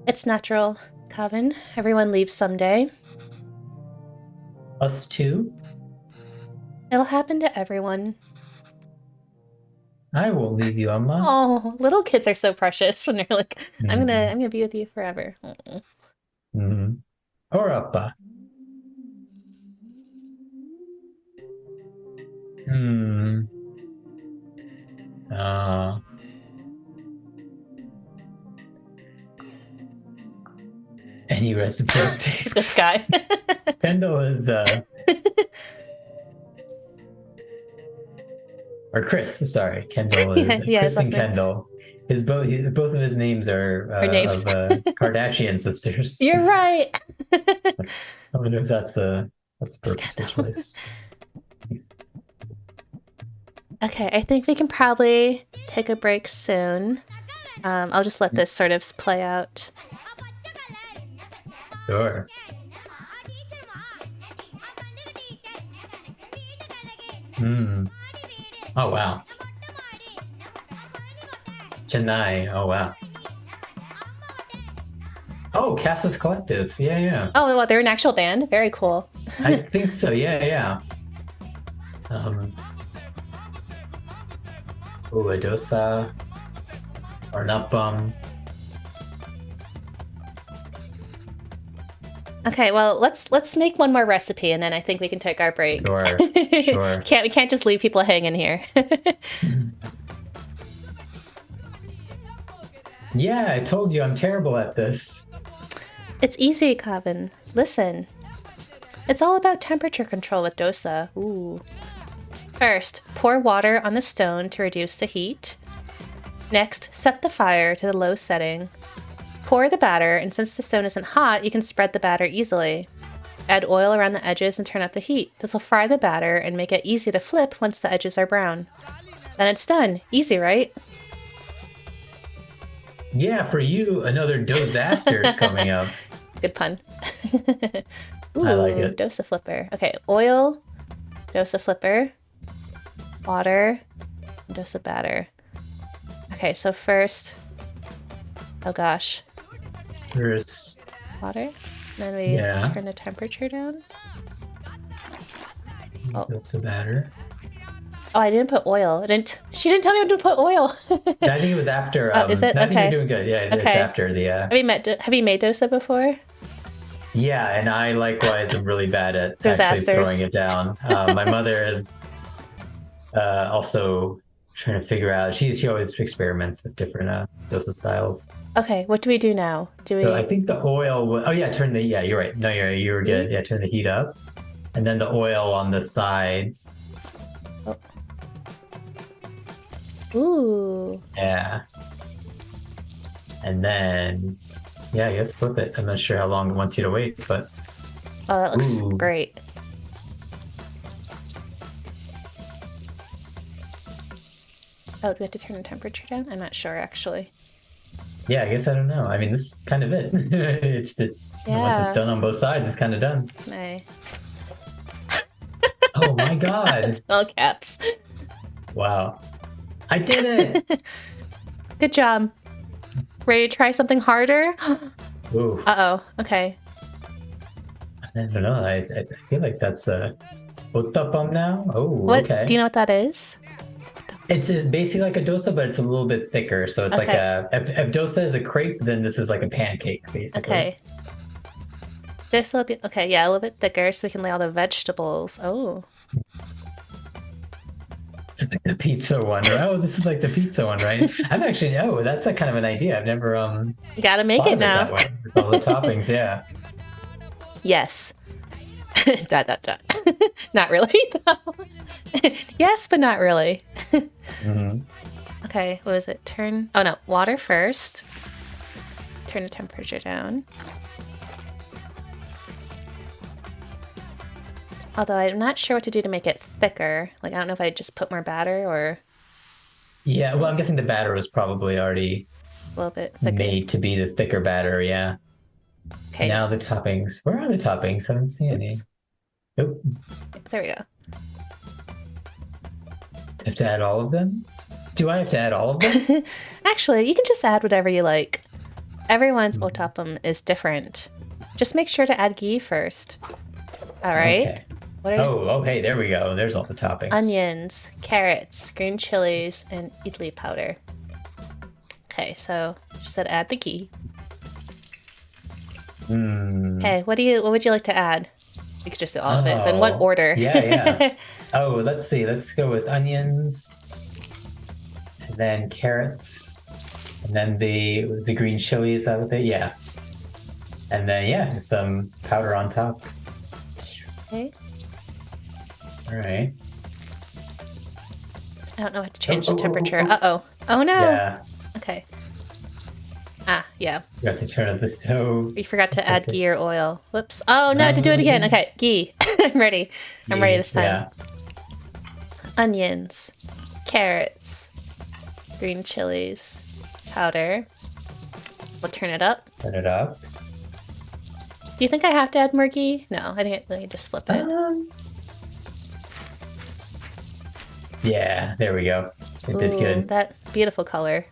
It's natural, Kavin. Everyone leaves someday. Us too? It'll happen to everyone. I won't leave you, Amma. Oh, little kids are so precious when they're like, I'm gonna be with you forever. Mm-hmm. Or Appa. Hmm. Any recipe updates? This guy. Kendall is or Chris, sorry. Kendall is Chris and Kendall. Both of his names are names. of Kardashian sisters. You're right. I wonder if that's the purposeful choice. Okay, I think we can probably take a break soon. I'll just let this sort of play out. Sure. Oh, wow. Chennai. Oh, wow. Oh, Cass's Collective. Yeah. Oh, well, they're an actual band? Very cool. I think so. Yeah. Adosa. Arnapam. Okay, well, let's make one more recipe, and then I think we can take our break. Sure. We can't just leave people hanging here. Yeah, I told you I'm terrible at this. It's easy, Kavin. Listen. It's all about temperature control with dosa. Ooh. First, pour water on the stone to reduce the heat. Next, set the fire to the low setting. Pour the batter, and since the stone isn't hot, you can spread the batter easily. Add oil around the edges and turn up the heat. This will fry the batter and make it easy to flip once the edges are brown. Then it's done. Easy, right? Yeah, for you, another disaster is coming up. Good pun. Ooh, I like it. Dosa flipper. Okay, oil, dosa flipper, water, and dosa batter. Okay, so first, oh gosh. First, water. Then we turn the temperature down. Dosa batter. Oh, I didn't put oil. She didn't tell me to put oil. Yeah, I think it was after. Is it? I Okay. think you're doing good. Yeah, it's after the. Have you made dosa before? Yeah, and I likewise am really bad at Disasters. actually throwing it down. My mother is also trying to figure out. She always experiments with different dosa styles. Okay, what do we do now? So I think the oil. Yeah, you're right. No, you were good. Yeah, turn the heat up, and then the oil on the sides. Oh. Ooh. Yeah. And then, I guess flip it. I'm not sure how long it wants you to wait, but. Oh, that looks great. Oh, do we have to turn the temperature down? I'm not sure, actually. Yeah, I guess I don't know. I mean, this is kind of it. It's once it's done on both sides, it's kind of done. Oh my god! It's all caps. Wow, I did it! Good job. Ready to try something harder? Ooh. Uh-oh. Okay. I don't know. I feel like that's uttapam now. Oh, okay. Do you know what that is? It's basically like a dosa, but it's a little bit thicker. So it's like if dosa is a crepe, then this is like a pancake, basically. Okay. This will be a little bit thicker, so we can lay all the vegetables. Oh. It's like the pizza one. Oh, this is like the pizza one, right? I've actually that's a kind of an idea. I've never You gotta make it now. That way, with all the toppings, yeah. Yes. dot dot dot. Not really though. Yes, but not really. Hmm. Okay, what was it? Turn. Oh no, water first. Turn the temperature down. Although I'm not sure what to do to make it thicker. Like I don't know if I just put more batter or Yeah, well, I'm guessing the batter was probably already a little bit thicker. made to be this thicker batter. Yeah. Okay. Now the toppings. Where are the toppings? I don't see Oops. any. Oh, There we go. have to add all of them? Do I have to add all of them? Actually, you can just add whatever you like. Everyone's Hmm. otapam is different. Just make sure to add ghee first. All right. Okay. What are Oh, hey, there we go. There's all the toppings. onions, carrots, green chilies, and idli powder. Okay, so just said add the ghee. Hmm. Okay, what would you like to add? You could just do all of it, but in what Oh, order? yeah, yeah. Oh, let's see. Let's go with onions, and then carrots, and then the green chili. Is that what they? Yeah. And then yeah, just some powder on top. Okay. All right. I don't know how to Oh, change the oh, oh, oh, temperature. oh. Uh-oh. Oh no. Yeah. Okay. Ah, yeah. You have to turn up the stove. We forgot to But add ghee or oil. Whoops. Oh no, to do it again. no. Okay, ghee. I'm ready. I'm ready Yeah, this time. yeah. Onions, carrots, green chilies, powder. We'll turn it up. Turn it up. Do you think I have to add more ghee? No, I think I can just flip it. Yeah, there we go. It did Ooh, good. that beautiful color.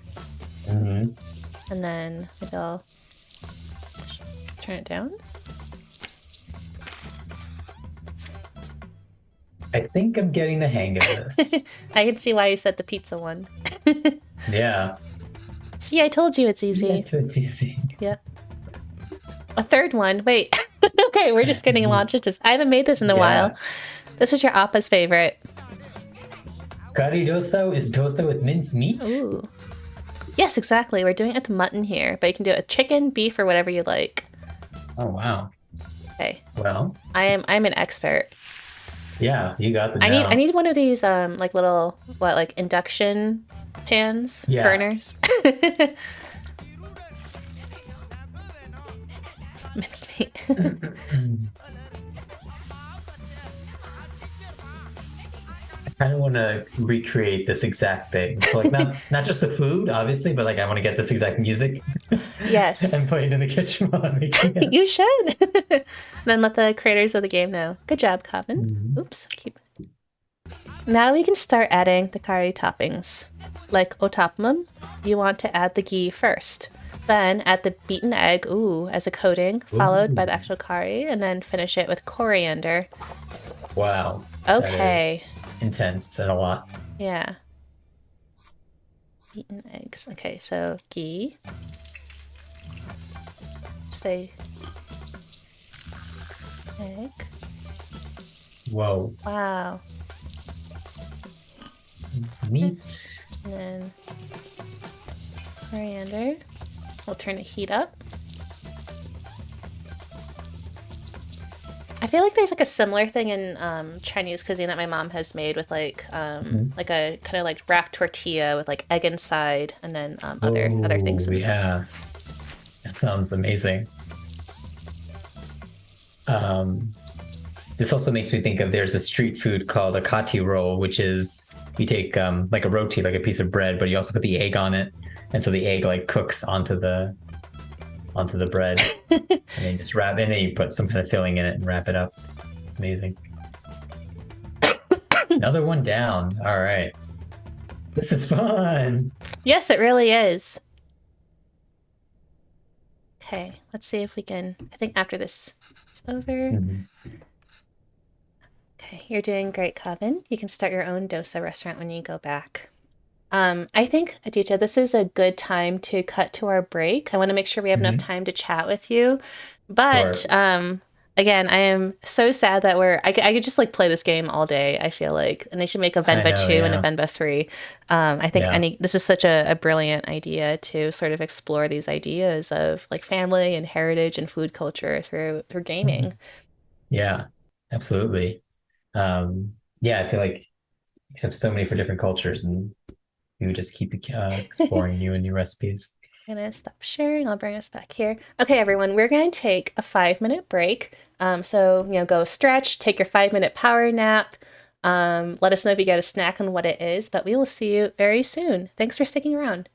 Hmm. And then maybe I'll turn it down. I think I'm getting the hang of this. I can see why you said the pizza one. Yeah. See, I told you it's easy. Yeah, it's easy. Yeah. A third one. Wait. Okay, we're just getting launched into this. I haven't made this in a while. Yeah. This was your Appa's favorite. Curry dosa is dosa with minced meat. Ooh. Yes, exactly. We're doing it with mutton here, but you can do it with chicken, beef, or whatever you like. Oh wow. Okay. Well, I'm an expert. yeah, you got the I now. need one of these like little like induction pans, Yeah. burners. Minced meat. I kind of want to recreate this exact thing. So like not just the food, obviously, but like I want to get this exact music Yes. and play it in the kitchen while I'm making it. You should. Then let the creators of the game know. Good job, Coven. Mhm. Oops. Now we can start adding the curry toppings. Like otapam, you want to add the ghee first. Then add the beaten egg, as a coating, followed by the Ooh. actual curry, and then finish it with coriander. Wow. Okay. That is intense and a lot. Yeah. Beaten eggs. Okay, so ghee. Say egg. Whoa. Wow. Meat. And then coriander. We'll turn the heat up. I feel like there's like a similar thing in Chinese cuisine that my mom has made with like a kind of like wrapped tortilla with like egg inside and then other things. Oh, yeah. That sounds amazing. This also makes me think of there's a street food called a kati roll, which is you take like a roti, like a piece of bread, but you also put the egg on it, and so the egg like cooks onto the bread, and then you just wrap, and then you put some kind of filling in it and wrap it up. It's amazing. Another one down. All right, this is fun. Yes, it really is. Okay, let's see if we can. I think after this is over. Mhm. Okay, you're doing great, Coven. You can start your own dosa restaurant when you go back. I think, Aditya, this is a good time to cut to our break. I want to make sure we have enough Mhm. time to chat with you. But Sure. again, I am so sad that I could just like play this game all day, I feel like. And they should make a I Venba know, 2 and a yeah. Venba 3. I think Yeah. this is such a brilliant idea to sort of explore these ideas of like family and heritage and food culture through gaming. Yeah. Absolutely. Yeah, I feel like you have so many for different cultures, and you would just keep exploring new and new recipes. I'm gonna stop sharing. I'll bring us back here. Okay, everyone, we're going to take a 5 minute break. Go stretch, take your 5 minute power nap. Let us know if you get a snack and what it is, but we will see you very soon. Thanks for sticking around.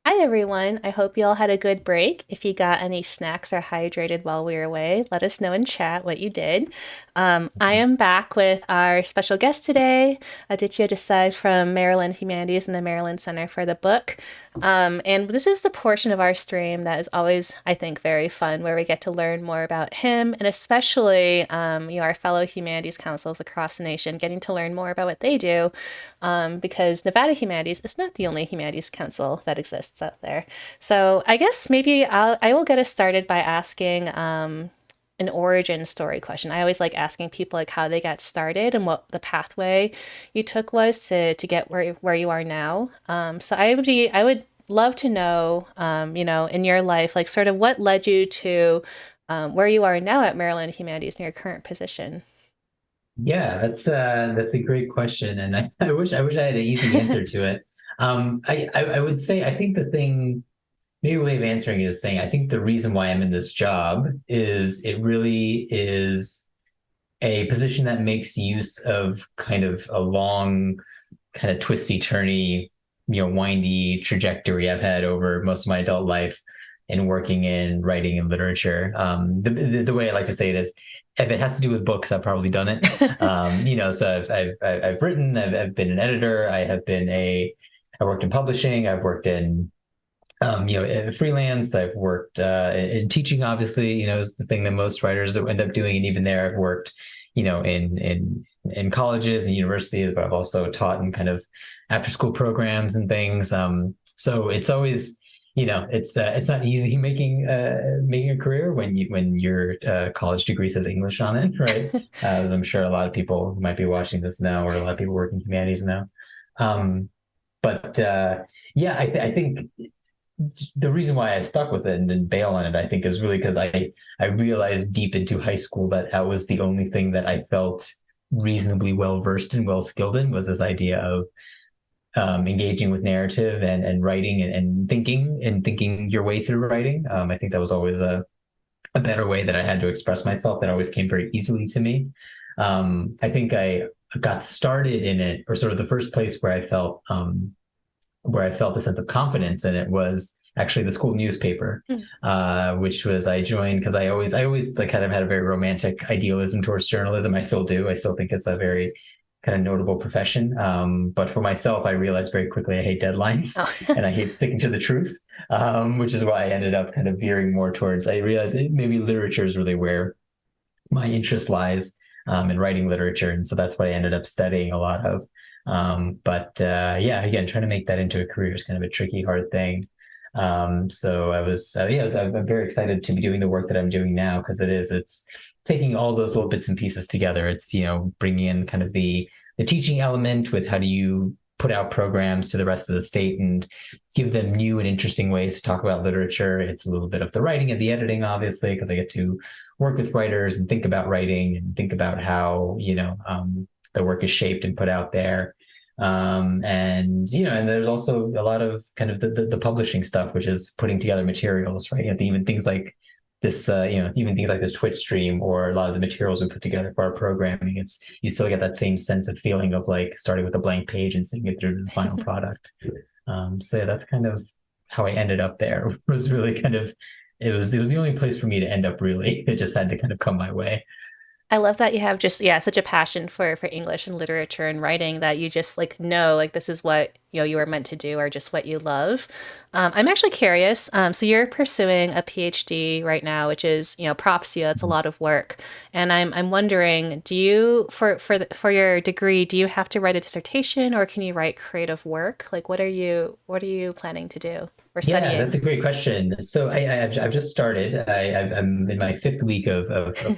Hi, everyone. I hope you all had a good break. If you got any snacks or hydrated while we were away, let us know in chat what you did. I am back with our special guest today, Aditya Desai from Maryland Humanities and the Maryland Center for the Book. And this is the portion of our stream that is always, I think, very fun, where we get to learn more about him and especially our fellow humanities councils across the nation, getting to learn more about what they do because Nevada Humanities is not the only humanities council that exists out there. So I guess maybe I will get us started by asking an origin story question. I always like asking people like how they got started and what the pathway you took was to get where you are now. So I would love to know, in your life, like sort of what led you to where you are now at Maryland Humanities in your current position. Yeah, that's a great question, and I wish I had an easy answer to it. I would say I think the thing maybe a way of answering it is saying I think the reason why I'm in this job is it really is a position that makes use of kind of a long, kind of twisty, turny, windy trajectory I've had over most of my adult life in working in writing and literature. The way I like to say it is, if it has to do with books, I've probably done it. So I've written, I've been an editor, I worked in publishing, I've worked in freelance. I've worked in teaching, obviously, is the thing that most writers end up doing. And even there, I've worked, in colleges and universities, but I've also taught in kind of after school programs and things. So it's always, it's not easy making a career when your college degree says English on it, right? As I'm sure a lot of people who might be watching this now, or a lot of people working humanities now. But yeah, I think the reason why I stuck with it and didn't bail on it, I think, is really because I realized deep into high school that that was the only thing that I felt reasonably well versed and well skilled in, was this idea of engaging with narrative and writing and thinking your way through writing. I think that was always a better way that I had to express myself that always came very easily to me. I think I got started in it, or sort of the first place where I felt a sense of confidence in it was actually the school newspaper, Mm. which was I joined because I always like kind of had a very romantic idealism towards journalism. I still do. I still think it's a very kind of notable profession. But for myself, I realized very quickly I hate deadlines Oh. and I hate sticking to the truth, which is why I ended up kind of veering more towards. I realized maybe literature is really where my interest lies, in writing literature, and so that's what I ended up studying a lot of. But yeah, again, trying to make that into a career is kind of a tricky, hard thing. So I'm very excited to be doing the work that I'm doing now, because it's taking all those little bits and pieces together. It's, bringing in kind of the teaching element with how do you put out programs to the rest of the state and give them new and interesting ways to talk about literature. It's a little bit of the writing and the editing, obviously, because I get to work with writers and think about writing and think about how, the work is shaped and put out there. And there's also a lot of kind of the publishing stuff, which is putting together materials, right? Even things like this, even things like this Twitch stream, or a lot of the materials we put together for our programming. You still get that same sense of feeling of like starting with a blank page and seeing it through to the final product. So yeah, that's kind of how I ended up there. It was really kind of, it was the only place for me to end up, really. It just had to kind of come my way. I love that you have just such a passion for English and literature and writing that you just like know like this is what you were meant to do or just what you love. I'm actually curious. So you're pursuing a PhD right now, which is props to you. That's a lot of work, and I'm wondering, do you for your degree, do you have to write a dissertation or can you write creative work? Like what are you planning to do or Yeah, that's studying? a great question. So I've just started. I'm in my fifth week of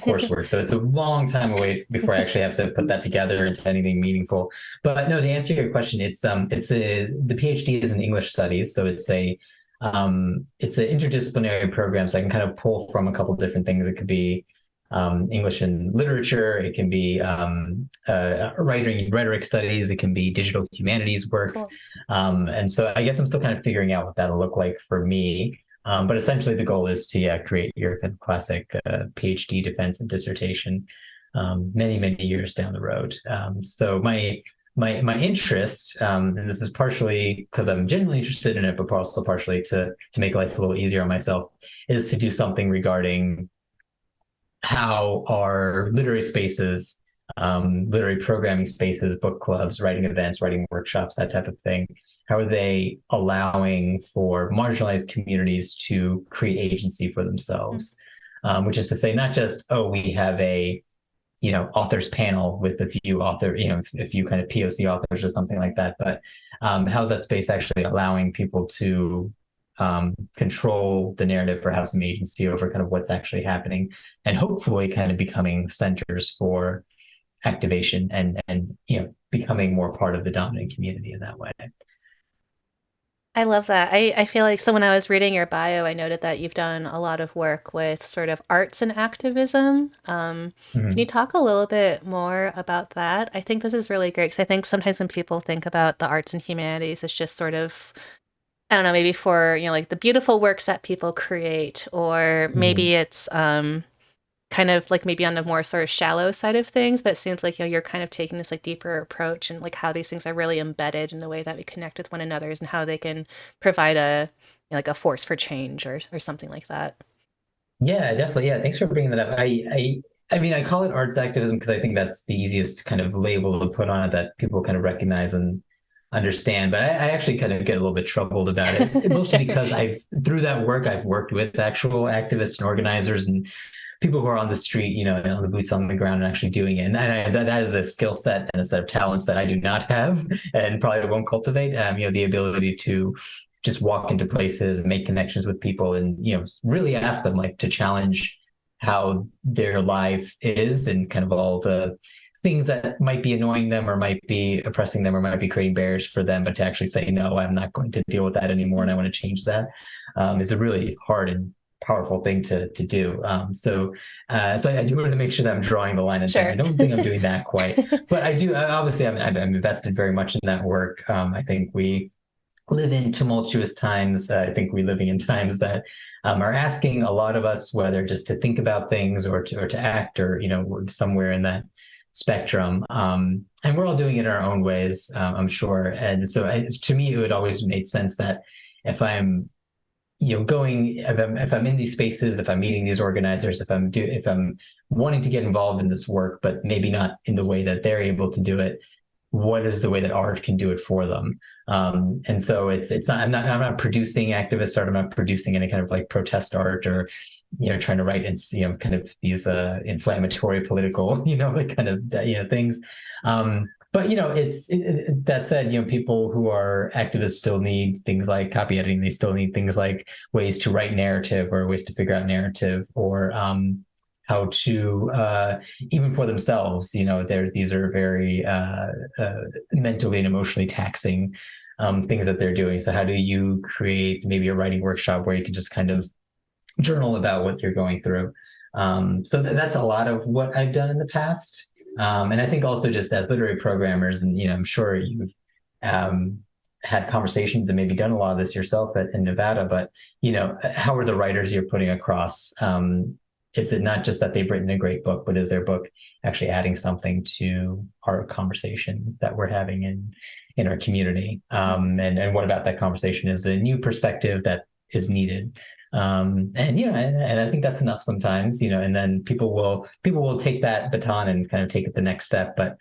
coursework, so it's a long time away before I actually have to put that together into anything meaningful. But no, to answer your question, the PhD is in English studies, so it's an interdisciplinary program. So I can kind of pull from a couple of different things. It could be English and literature. It can be writing and rhetoric studies. It can be digital humanities work. Cool. And so I guess I'm still kind of figuring out what that'll look like for me. But essentially, the goal is to create your kind of classic PhD defense and dissertation, many years down the road. So my interest, and this is partially because I'm genuinely interested in it, but also partially to make life a little easier on myself, is to do something regarding how our literary spaces, literary programming spaces, book clubs, writing events, writing workshops, that type of thing, how are they allowing for marginalized communities to create agency for themselves? Which is to say, not just, oh, we have a authors panel with a few kind of POC authors or something like that, but how's that space actually allowing people to control the narrative or have some agency over kind of what's actually happening, and hopefully kind of becoming centers for activation and becoming more part of the dominant community in that way. I love that. I feel like so when I was reading your bio, I noted that you've done a lot of work with sort of arts and activism. Can you Mhm. talk a little bit more about that? I think this is really great because I think sometimes when people think about the arts and humanities, it's just sort of, I don't know, maybe for, like the beautiful works that people create, or Mhm. maybe it's kind of like maybe on the more sort of shallow side of things, but it seems like you're kind of taking this like deeper approach and like how these things are really embedded in the way that we connect with one another and how they can provide like a force for change or something like that. Yeah, definitely. Yeah, thanks for bringing that up. I mean, I call it arts activism because I think that's the easiest kind of label to put on it that people kind of recognize and understand. But I actually kind of get a little bit troubled about it, mostly Sure. because through that work, I've worked with actual activists and organizers and people who are on the street, on the boots on the ground and actually doing it. And that is a skill set and a set of talents that I do not have and probably won't cultivate. The ability to just walk into places, make connections with people, and really ask them like to challenge how their life is and kind of all the things that might be annoying them or might be oppressing them or might be creating barriers for them, but to actually say no, I'm not going to deal with that anymore, and I want to change that, is a really hard and powerful thing to do. So I do want to make sure that I'm drawing the line and saying I Sure. don't think I'm doing that quite, but I do. Obviously, I'm invested very much in that work. I think we live in tumultuous times. I think we're living in times that are asking a lot of us, whether just to think about things or to act, or we're somewhere in that spectrum. And we're all doing it in our own ways, I'm sure. And so, to me, it would always make sense that if I'm going if I'm in these spaces, if I'm meeting these organizers, if I'm wanting to get involved in this work, but maybe not in the way that they're able to do it, what is the way that art can do it for them? And so it's not I'm not producing activist art. I'm not producing any kind of like protest art or trying to write kind of these inflammatory political like kind of things. But that said, people who are activists still need things like copy editing. They still need things like ways to write narrative or ways to figure out narrative or how to even for themselves. These are very mentally and emotionally taxing things that they're doing. So how do you create maybe a writing workshop where you can just kind of journal about what you're going through? So that's a lot of what I've done in the past. And I think also just as literary programmers, and I'm sure you've um, had conversations and maybe done a lot of this yourself in Nevada, but how are the writers you're putting across? Is it not just that they've written a great book, but is their book actually adding something to our conversation that we're having in our community? And what about that conversation is a new perspective that is needed? And I think that's enough sometimes, and then people will take that baton and kind of take it the next step. But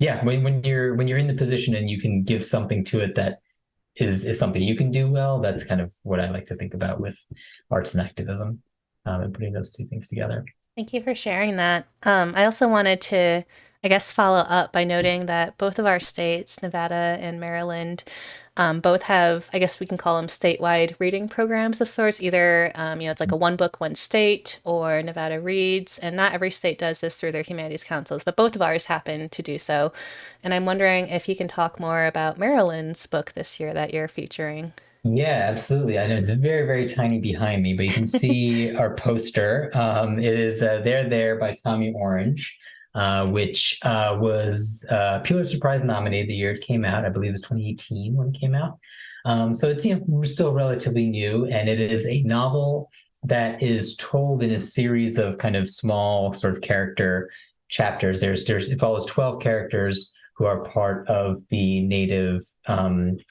yeah, when you're in the position and you can give something to it that is something you can do well, that's kind of what I like to think about with arts and activism, and putting those two things together. Thank you for sharing that. I also wanted to, I guess, follow up by noting that both of our states, Nevada and Maryland, both have, I guess we can call them statewide reading programs of sorts. Either, it's like a one book, one state, or Nevada Reads. And not every state does this through their humanities councils, but both of ours happen to do so. And I'm wondering if you can talk more about Maryland's book this year that you're featuring. Yeah, absolutely. I know it's very, very tiny behind me, but you can see our poster. It is There There by Tommy Orange, which was Pulitzer Prize nominated the year it came out. I believe it was 2018 when it came out. So it's still relatively new, and it is a novel that is told in a series of kind of small sort of character chapters. It follows 12 characters who are part of the Native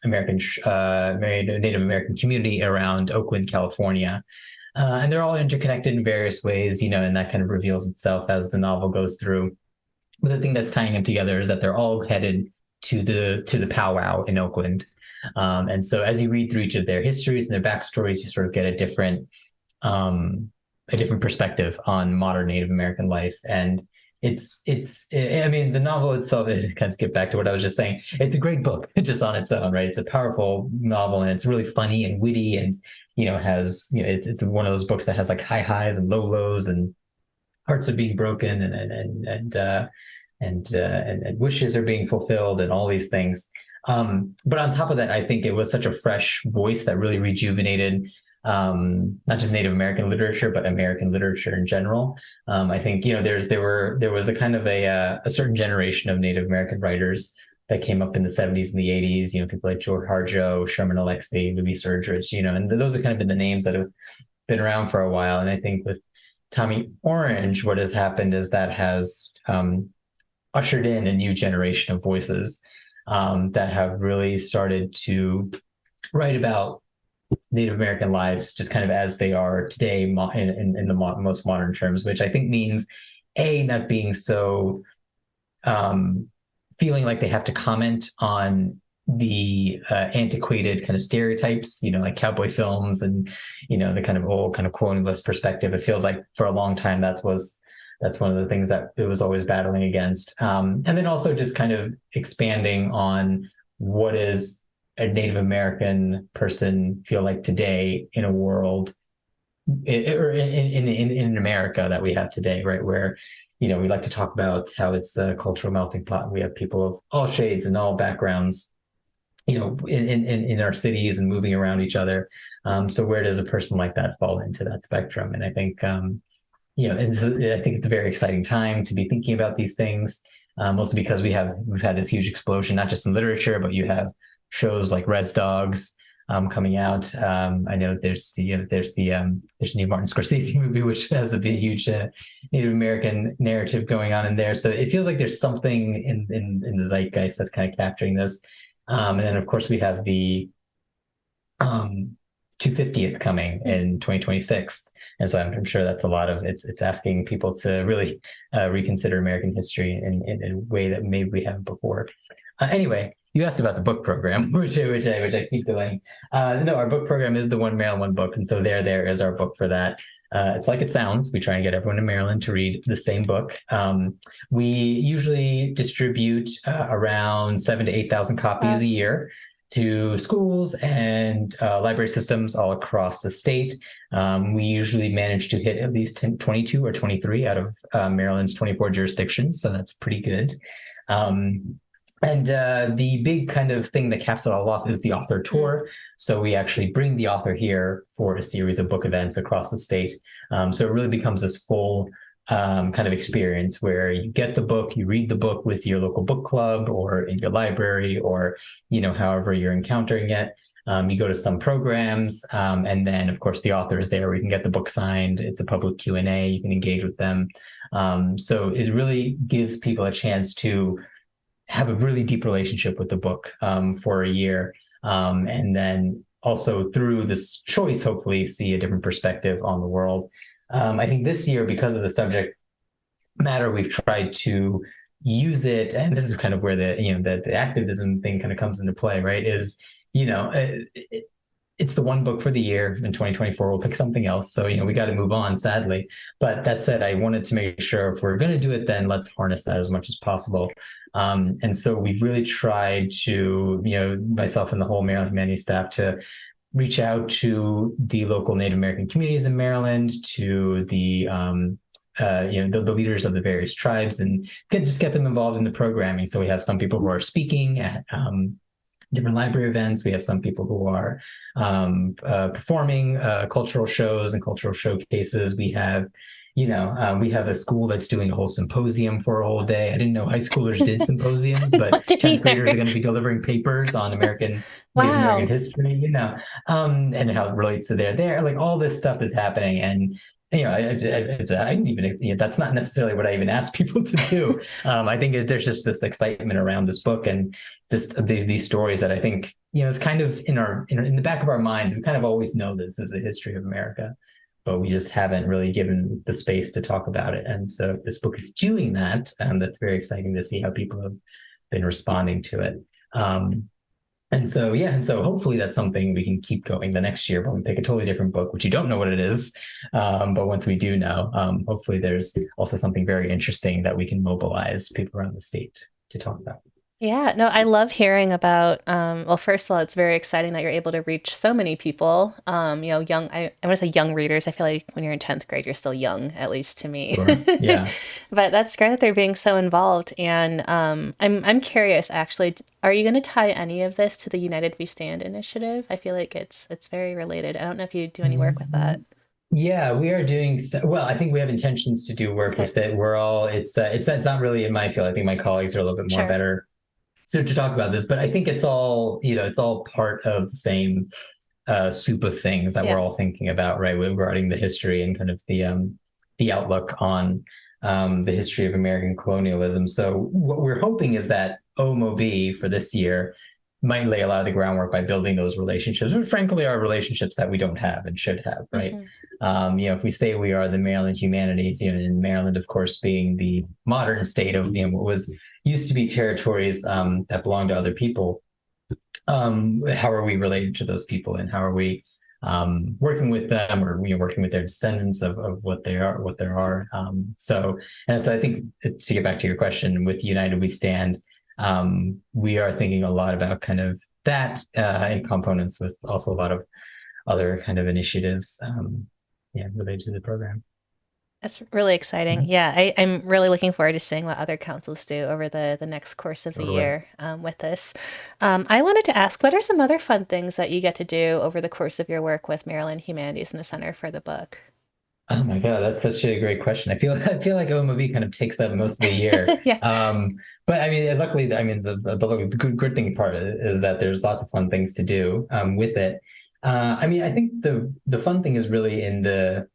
American community around Oakland, California. And they're all interconnected in various ways, and that kind of reveals itself as the novel goes through. But the thing that's tying them together is that they're all headed to the powwow in Oakland. And so as you read through each of their histories and their backstories, you sort of get um, a different perspective on modern Native American life. And I mean, the novel itself, it kind of skip back to what I was just saying. It's a great book just on its own, right? It's a powerful novel and it's really funny and witty and, has, it's one of those books that has like high highs and low lows and hearts are being broken and wishes are being fulfilled and all these things. But on top of that, I think it was such a fresh voice that really rejuvenated not just Native American literature, but American literature in general. I think there was a kind of a certain generation of Native American writers that came up in the 70s and the 80s. People like George Harjo, Sherman Alexie, Louis Sturgis. And those have kind of been the names that have been around for a while. And I think with Tommy Orange, what has happened is that has ushered in a new generation of voices that have really started to write about Native American lives just kind of as they are today in the most modern terms, which I think means not being so feeling like they have to comment on the antiquated kind of stereotypes, like cowboy films and, the kind of old kind of colonialist perspective. It feels like for a long time that's one of the things that it was always battling against. And then also just kind of expanding on what is a Native American person feel like today in a world or in America that we have today, right? Where, we like to talk about how it's a cultural melting pot. And we have people of all shades and all backgrounds, in our cities and moving around each other. So where does a person like that fall into that spectrum? And I think, I think it's a very exciting time to be thinking about these things, mostly because we've had this huge explosion, not just in literature, but you have shows like Res Dogs coming out. I know there's the new Martin Scorsese movie, which has a big, huge Native American narrative going on in there. So it feels like there's something in the zeitgeist that's kind of capturing this. And then of course we have the 250th coming in 2026. And so I'm sure that's a lot of it's asking people to really reconsider American history in a way that maybe we haven't before. Anyway, you asked about the book program, which I keep delaying. No, our book program is the One Maryland One book, and so there is our book for that. It's like it sounds. We try and get everyone in Maryland to read the same book. We usually distribute around 7,000 to 8,000 copies a year to schools and library systems all across the state. We usually manage to hit at least 22 or 23 out of Maryland's 24 jurisdictions, so that's pretty good. And the big kind of thing that caps it all off is the author tour. So we actually bring the author here for a series of book events across the state. So it really becomes this full kind of experience where you get the book, you read the book with your local book club or in your library or, however you're encountering it. You go to some programs, and then of course the author is there where you can get the book signed. It's a public Q&A, you can engage with them. So it really gives people a chance to have a really deep relationship with the book for a year. And then also through this choice, hopefully see a different perspective on the world. I think this year, because of the subject matter, we've tried to use it, and this is kind of where the activism thing kind of comes into play, right? Is, it's the one book for the year. In 2024, we'll pick something else. So, we got to move on, sadly. But that said, I wanted to make sure if we're going to do it, then let's harness that as much as possible. And so we've really tried to, myself and the whole Maryland Humanities staff to reach out to the local Native American communities in Maryland, to the leaders of the various tribes, and just get them involved in the programming. So we have some people who are speaking at different library events. We have some people who are performing cultural shows and cultural showcases. We have, we have a school that's doing a whole symposium for a whole day. I didn't know high schoolers did symposiums, but 10th graders are going to be delivering papers on Native American history, and how it relates to there. Like all this stuff is happening. And I didn't even, that's not necessarily what I even ask people to do. I think there's just this excitement around this book and just these stories that I think, it's kind of in the back of our minds. We kind of always know that this is the history of America, but we just haven't really given the space to talk about it. And so this book is doing that. That's very exciting to see how people have been responding to it. And so, yeah, and so hopefully that's something we can keep going the next year when we pick a totally different book, which you don't know what it is. But once we do know, hopefully there's also something very interesting that we can mobilize people around the state to talk about. Yeah, no, I love hearing about, well, first of all, it's very exciting that you're able to reach so many people. Young, I want to say young readers. I feel like when you're in 10th grade, you're still young, at least to me. Sure. Yeah. But that's great that they're being so involved. And I'm curious, actually, are you going to tie any of this to the United We Stand initiative? I feel like it's very related. I don't know if you do any work with that. Yeah, we are doing well. I think we have intentions to do work Okay, with it. We're all it's not really in my field. I think my colleagues are a little bit more sure. better so to talk about this, but I think it's all it's all part of the same soup of things that we're Yeah. all thinking about, right? Regarding the history and kind of the outlook on the history of American colonialism. So what we're hoping is that OMOB for this year might lay a lot of the groundwork by building those relationships, which frankly are relationships that we don't have and should have, right? Hmm. If we say we are the Maryland Humanities, in Maryland, of course, being the modern state of what was used to be territories that belonged to other people, how are we related to those people and how are we working with them or working with their descendants of what they are, what there are. So I think to get back to your question, with United We Stand, we are thinking a lot about kind of that in components with also a lot of other kind of initiatives, related to the program. That's really exciting. Mhm. Yeah, I'm really looking forward to seeing what other councils do over the next course of the Totally. year with this. I wanted to ask, what are some other fun things that you get to do over the course of your work with Maryland Humanities and the Center for the Book? Oh my God, that's such a great question. I feel like OMOV kind of takes up most of the year. Yeah. But I mean, luckily, I mean, the good thing part is that there's lots of fun things to do with it. I mean, I think the fun thing is really in the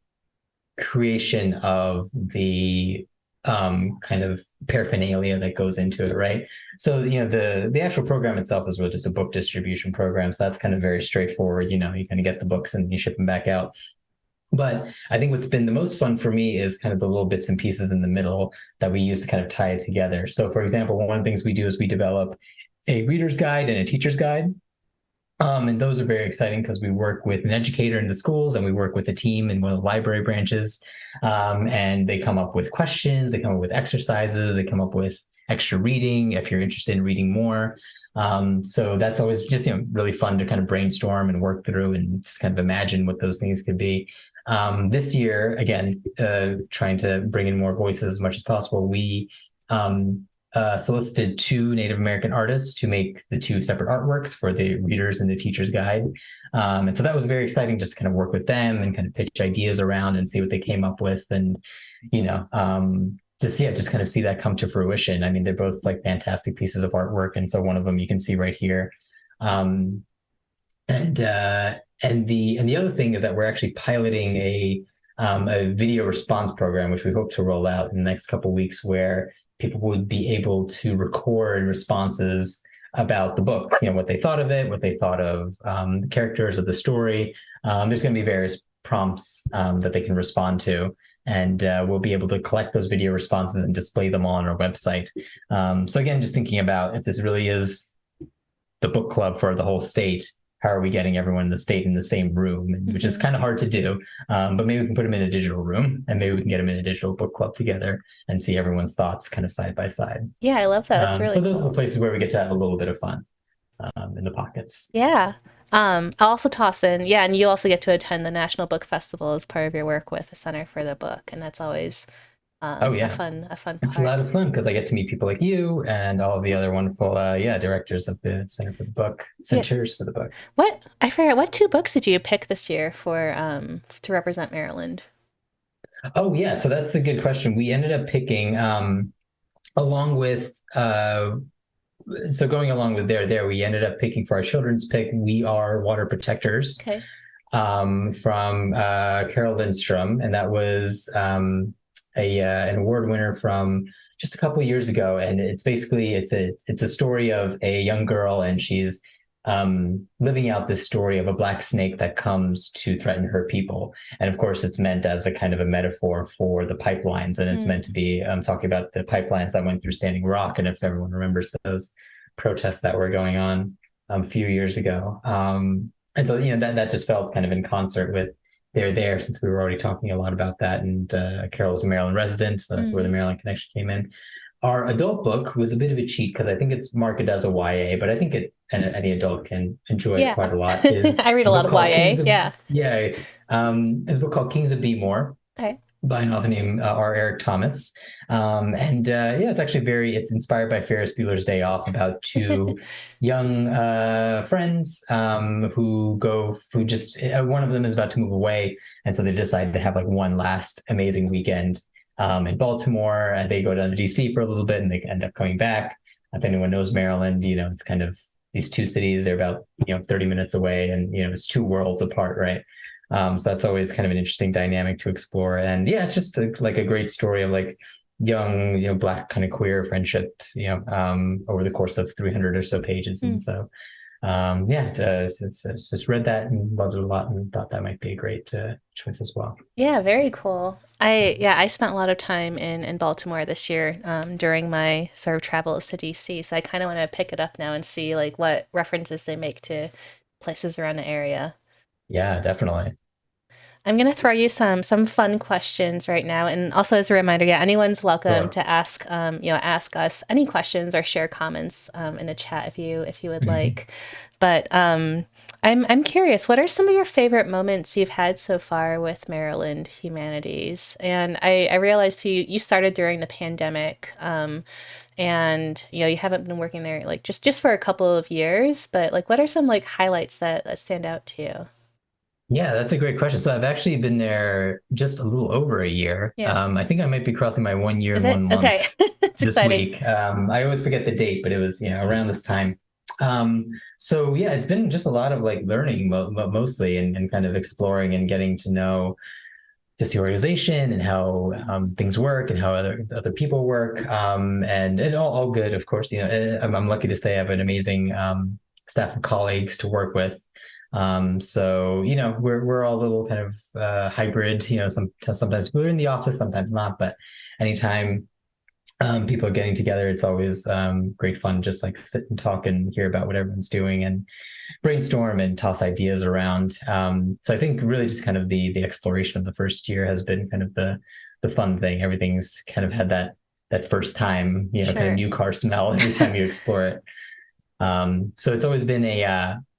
creation of the kind of paraphernalia that goes into it, right? So the actual program itself is really just a book distribution program. So that's kind of very straightforward. You kind of get the books and you ship them back out. But I think what's been the most fun for me is kind of the little bits and pieces in the middle that we use to kind of tie it together. So, for example, one of the things we do is we develop a reader's guide and a teacher's guide. And those are very exciting because we work with an educator in the schools and we work with a team in one of the library branches. And they come up with questions, they come up with exercises, they come up with extra reading if you're interested in reading more. So that's always just really fun to kind of brainstorm and work through and just kind of imagine what those things could be. This year, again, trying to bring in more voices as much as possible, we solicited two Native American artists to make the two separate artworks for the readers and the teacher's guide. And so that was very exciting just to kind of work with them and kind of pitch ideas around and see what they came up with. And, just kind of see that come to fruition. I mean, they're both like fantastic pieces of artwork. And so one of them you can see right here. Um, and the other thing is that we're actually piloting a video response program, which we hope to roll out in the next couple of weeks, where people would be able to record responses about the book, what they thought of it, what they thought of the characters of the story. There's going to be various prompts that they can respond to. And we'll be able to collect those video responses and display them all on our website. So again, just thinking about if this really is the book club for the whole state, how are we getting everyone in the state in the same room, which is Hmm. kind of hard to do. But maybe we can put them in a digital room and maybe we can get them in a digital book club together and see everyone's thoughts kind of side by side. Yeah, I love that. That's So really those are the cool. places where we get to have a little bit of fun in the pockets. Yeah. I'll also toss in, yeah, and you also get to attend the National Book Festival as part of your work with the Center for the Book, and that's always Oh a yeah, fun it's a part. lot of fun because I get to meet people like you and all of the other wonderful, directors of the Center for the Book, Yeah. Centers for the Book. What I forget, what two books did you pick this year for to represent Maryland? Oh yeah, so that's a good question. We ended up picking along with so going along with we ended up picking for our children's pick, We Are Water Protectors, Okay. from Carol Lindstrom, and that was an award winner from just a couple of years ago. And it's basically it's a story of a young girl, and she's living out this story of a black snake that comes to threaten her people. And of course, it's meant as a kind of a metaphor for the pipelines, and it's Mm. meant to be talking about the pipelines that went through Standing Rock, and if everyone remembers those protests that were going on. a few years ago. And so, that just felt kind of in concert with they're there since we were already talking a lot about that. And Carol was a Maryland resident, so that's where the Mm. Maryland connection came in. Our adult book was a bit of a cheat because I think it's marketed as a YA, but I think any adult can enjoy it quite Yeah. a lot. Is I read a a lot book of called Kings YA. of Yeah. Yeah, is a book called Kings of Be More Okay. by an author named R. Eric Thomas. And yeah, it's inspired by Ferris Bueller's Day Off about two young friends who just, one of them is about to move away. And so they decide to have like one last amazing weekend in Baltimore. They go down to DC for a little bit and they end up coming back. If anyone knows Maryland, it's kind of these two cities, they're about, 30 minutes away and, it's two worlds apart, right? So that's always kind of an interesting dynamic to explore. And yeah, it's just like a great story of like young, Black kind of queer friendship, over the course of 300 or so pages. And Mm. so, yeah, it's just read that and loved it a lot and thought that might be a great choice as well. Yeah, very cool. I spent a lot of time in Baltimore this year during my sort of travels to DC. So I kind of want to pick it up now and see like what references they make to places around the area. Yeah, definitely. I'm gonna throw you some fun questions right now, and also as a reminder, yeah, anyone's welcome Sure. to ask ask us any questions or share comments in the chat if you would Mhm. like. But I'm curious, what are some of your favorite moments you've had so far with Maryland Humanities? And I realized you started during the pandemic, and you haven't been working there like just for a couple of years, but like what are some like highlights that stand out to you? Yeah, that's a great question. So I've actually been there just a little over a year. Yeah. I think I might be crossing my 1 year Is and it? 1 month Okay. It's this exciting. week. I always forget the date, but it was, around this time. So yeah, it's been just a lot of like learning mostly and kind of exploring and getting to know just the organization and how things work and how other people work. And all good, of course. I'm lucky to say I have an amazing staff of colleagues to work with. So we're all a little kind of hybrid. Sometimes we're in the office, sometimes not. But anytime people are getting together, it's always great fun. Just like sit and talk and hear about what everyone's doing and brainstorm and toss ideas around. So I think really just kind of the exploration of the first year has been kind of the fun thing. Everything's kind of had that first time, kind of Sure. new car smell every time you explore it. So it's always been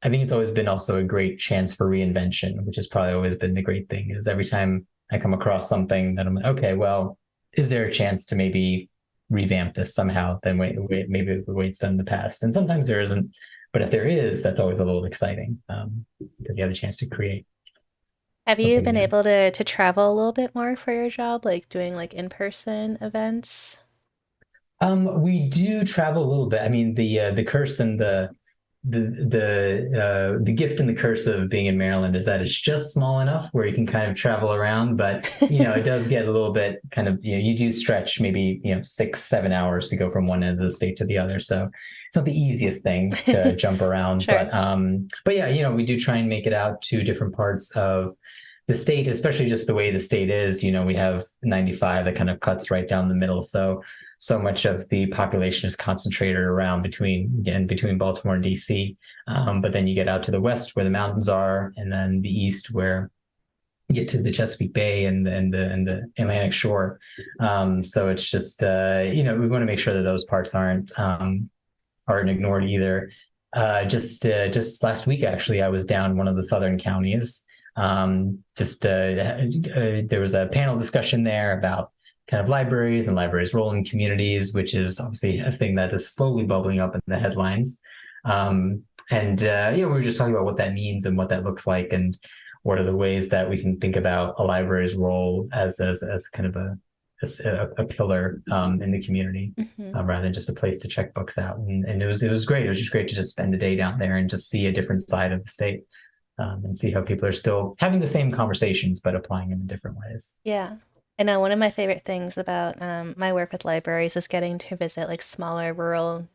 I think it's always been also a great chance for reinvention, which has probably always been the great thing is every time I come across something that I'm like, okay, well, is there a chance to maybe revamp this somehow than maybe the way it's done in the past? And sometimes there isn't, but if there is, that's always a little exciting because you have a chance to create Have you something been new. able to travel a little bit more for your job, like doing like in-person events? We do travel a little bit. I mean, the curse and the gift and the curse of being in Maryland is that it's just small enough where you can kind of travel around, but it does get a little bit kind of you do stretch maybe 6-7 hours to go from one end of the state to the other. So it's not the easiest thing to jump around, Sure. but yeah, we do try and make it out to different parts of the state, especially just the way the state is. We have 95 that kind of cuts right down the middle, so much of the population is concentrated around between Baltimore and DC. But then you get out to the west where the mountains are, and then the east where you get to the Chesapeake Bay and the Atlantic Shore. So it's just we want to make sure that those parts aren't ignored either. Just last week, actually, I was down one of the southern counties. There was a panel discussion there about kind of libraries and libraries' role in communities, which is obviously a thing that is slowly bubbling up in the headlines. And we were just talking about what that means and what that looks like, and what are the ways that we can think about a library's role as kind of a pillar in the community, Hmm. rather than just a place to check books out. And it was great. It was just great to just spend a day down there and just see a different side of the state, and see how people are still having the same conversations but applying them in different ways. Yeah. I know one of my favorite things about my work with libraries is getting to visit like smaller rural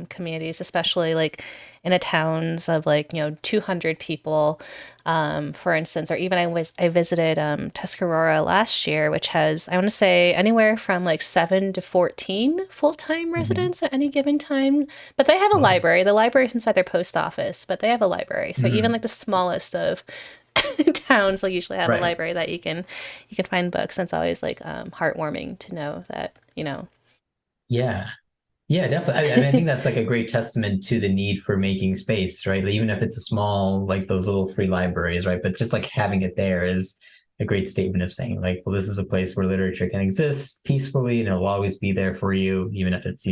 communities, especially like in a towns of like 200 people, for instance. Or even I visited Tuscarora last year, which has, I want to say, anywhere from like 7 to 14 full-time Mhm. residents at any given time. But they have a Wow. library. The library is inside their post office, but they have a library. So even Mhm. like the smallest of towns will usually have a Right. library that you can find books. And it's always like heartwarming to know that. Yeah. Yeah, definitely. I mean, I think that's like a great testament to the need for making space, right? Like, even if it's a small, like those little free libraries, right? But just like having it there is a great statement of saying, like, well, this is a place where literature can exist peacefully and it'll always be there for you, even if it's,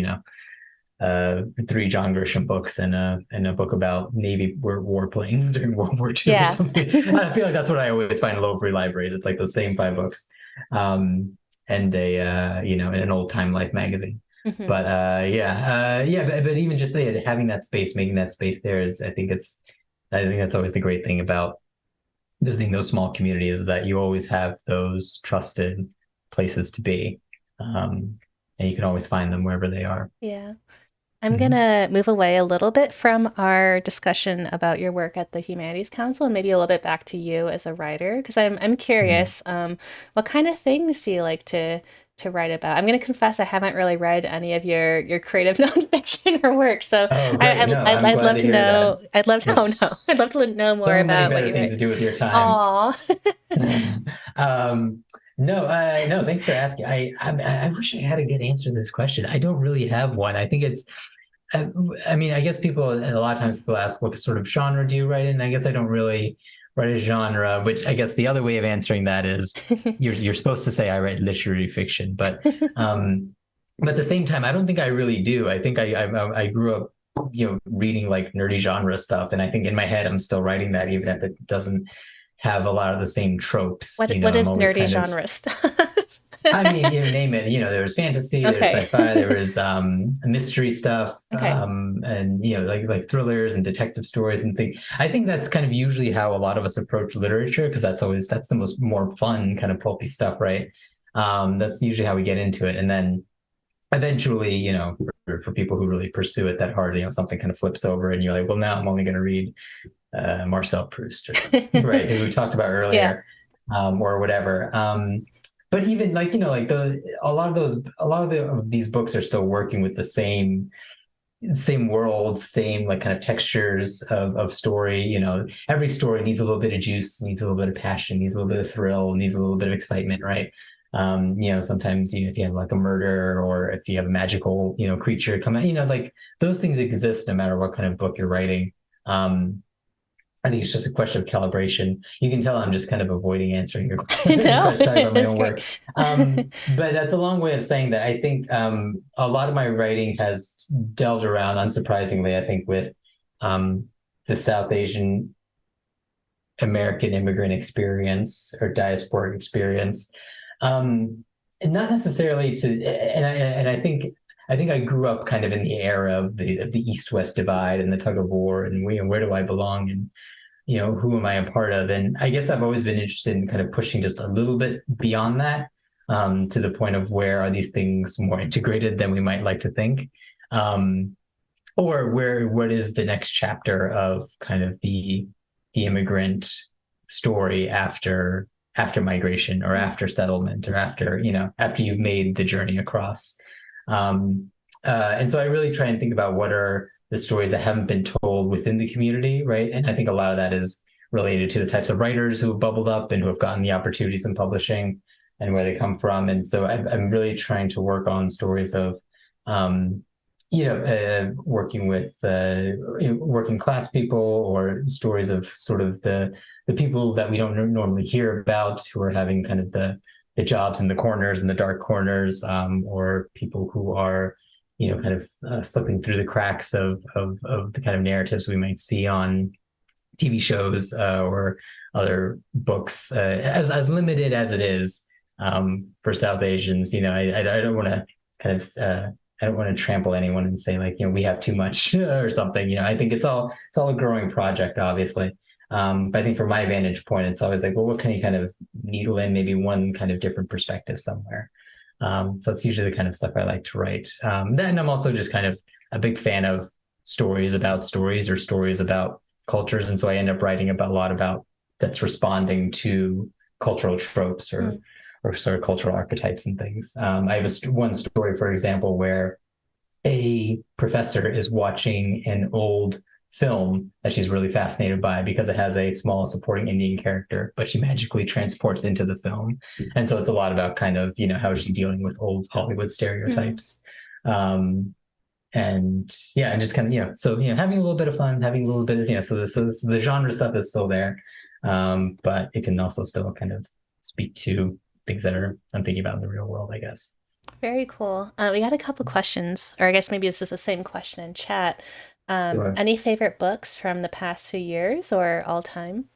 three John Grisham books and a book about Navy warplanes during World War II or Yeah. something. I feel like that's what I always find in little free libraries. It's like those same five books, and an old Time Life magazine. Hmm. But yeah, but even just having that space, making that space there is, I think that's always the great thing about visiting those small communities is that you always have those trusted places to be, and you can always find them wherever they are. Yeah. I'm Mhm. gonna move away a little bit from our discussion about your work at the Humanities Council and maybe a little bit back to you as a writer, because I'm Mhm. curious, what kind of things do you like to write about? I'm gonna confess I haven't really read any of your creative nonfiction or work, so Oh, great. No, I'm I'd glad love to to hear that. know. I'd love to. Oh no, There's I'd love to know more so many about what better you things write. to do with your time. Aw. um, no, thanks for asking. I wish I had a good answer to this question. I don't really have one. I think I, I mean, I guess a lot of times people ask what sort of genre do you write in? I guess I don't really write a genre, which I guess the other way of answering that is you're supposed to say I write literary fiction, um, but at the same time, I don't think I really do. I think I grew up, reading like nerdy genre stuff, and I think in my head I'm still writing that, even if it doesn't have a lot of the same tropes. What I'm is always nerdy kind of genre stuff? I mean, you name it. There was fantasy, there's Okay. sci-fi, there was mystery stuff, Okay. and like thrillers and detective stories and things. I think that's kind of usually how a lot of us approach literature because that's the most more fun kind of pulpy stuff, right? That's usually how we get into it, and then eventually, for people who really pursue it that hard, something kind of flips over, and you're like, well, now I'm only going to read Marcel Proust or something, right? Who we talked about Yeah. earlier, or whatever. But even like like a lot of these books are still working with the same world, same like kind of textures of story. Every story needs a little bit of juice, needs a little bit of passion, needs a little bit of thrill, needs a little bit of excitement, right? Sometimes if you have like a murder or if you have a magical creature come out, like those things exist no matter what kind of book you're writing. Um, I think it's just a question of calibration. You can tell I'm just kind of avoiding answering your, your No, question, talking about my it's own great. work. But that's a long way of saying that I think a lot of my writing has delved around, unsurprisingly, I think, with um, the South Asian American immigrant experience or diasporic experience. And not necessarily and I think I grew up kind of in the era of the East-West divide and the tug of war and where do I belong and who am I a part of? And I guess I've always been interested in kind of pushing just a little bit beyond that, to the point of where are these things more integrated than we might like to think, um, or what is the next chapter of kind of the immigrant story after migration or Mm. after settlement or after you've made the journey across. Um, and so I really try and think about what are the stories that haven't been told within the community, right? And I think a lot of that is related to the types of writers who have bubbled up and who have gotten the opportunities in publishing and where they come from. And so I'm really trying to work on stories of, um, working with working class people or stories of sort of the people that we don't normally hear about who are having kind of the jobs in the corners and the dark corners, or people who are kind of slipping through the cracks of the kind of narratives we might see on TV shows, or other books, as limited as it is, for South Asians. I don't want to kind of I don't want to trample anyone and say like we have too much or something. I think it's all a growing project, obviously. But I think from my vantage point, it's always like, well, what can you kind of needle in maybe one kind of different perspective somewhere? So that's usually the kind of stuff I like to write. Then I'm also just kind of a big fan of stories about stories or stories about cultures. And so I end up writing about a lot about that's responding to cultural tropes Mm. or sort of cultural archetypes and things. I have one story, for example, where a professor is watching an old film that she's really fascinated by because it has a small supporting Indian character, but she magically transports into the film. And so it's a lot about kind of, how is she dealing with old Hollywood Mm. stereotypes. And yeah, and just kind of, so, having a little bit of fun, having a little bit of, so the genre stuff is still there. But it can also still kind of speak to things that I'm thinking about in the real world, I guess. Very cool. We got a couple questions, or I guess maybe this is the same question in chat. Sure. Any favorite books from the past few years or all time?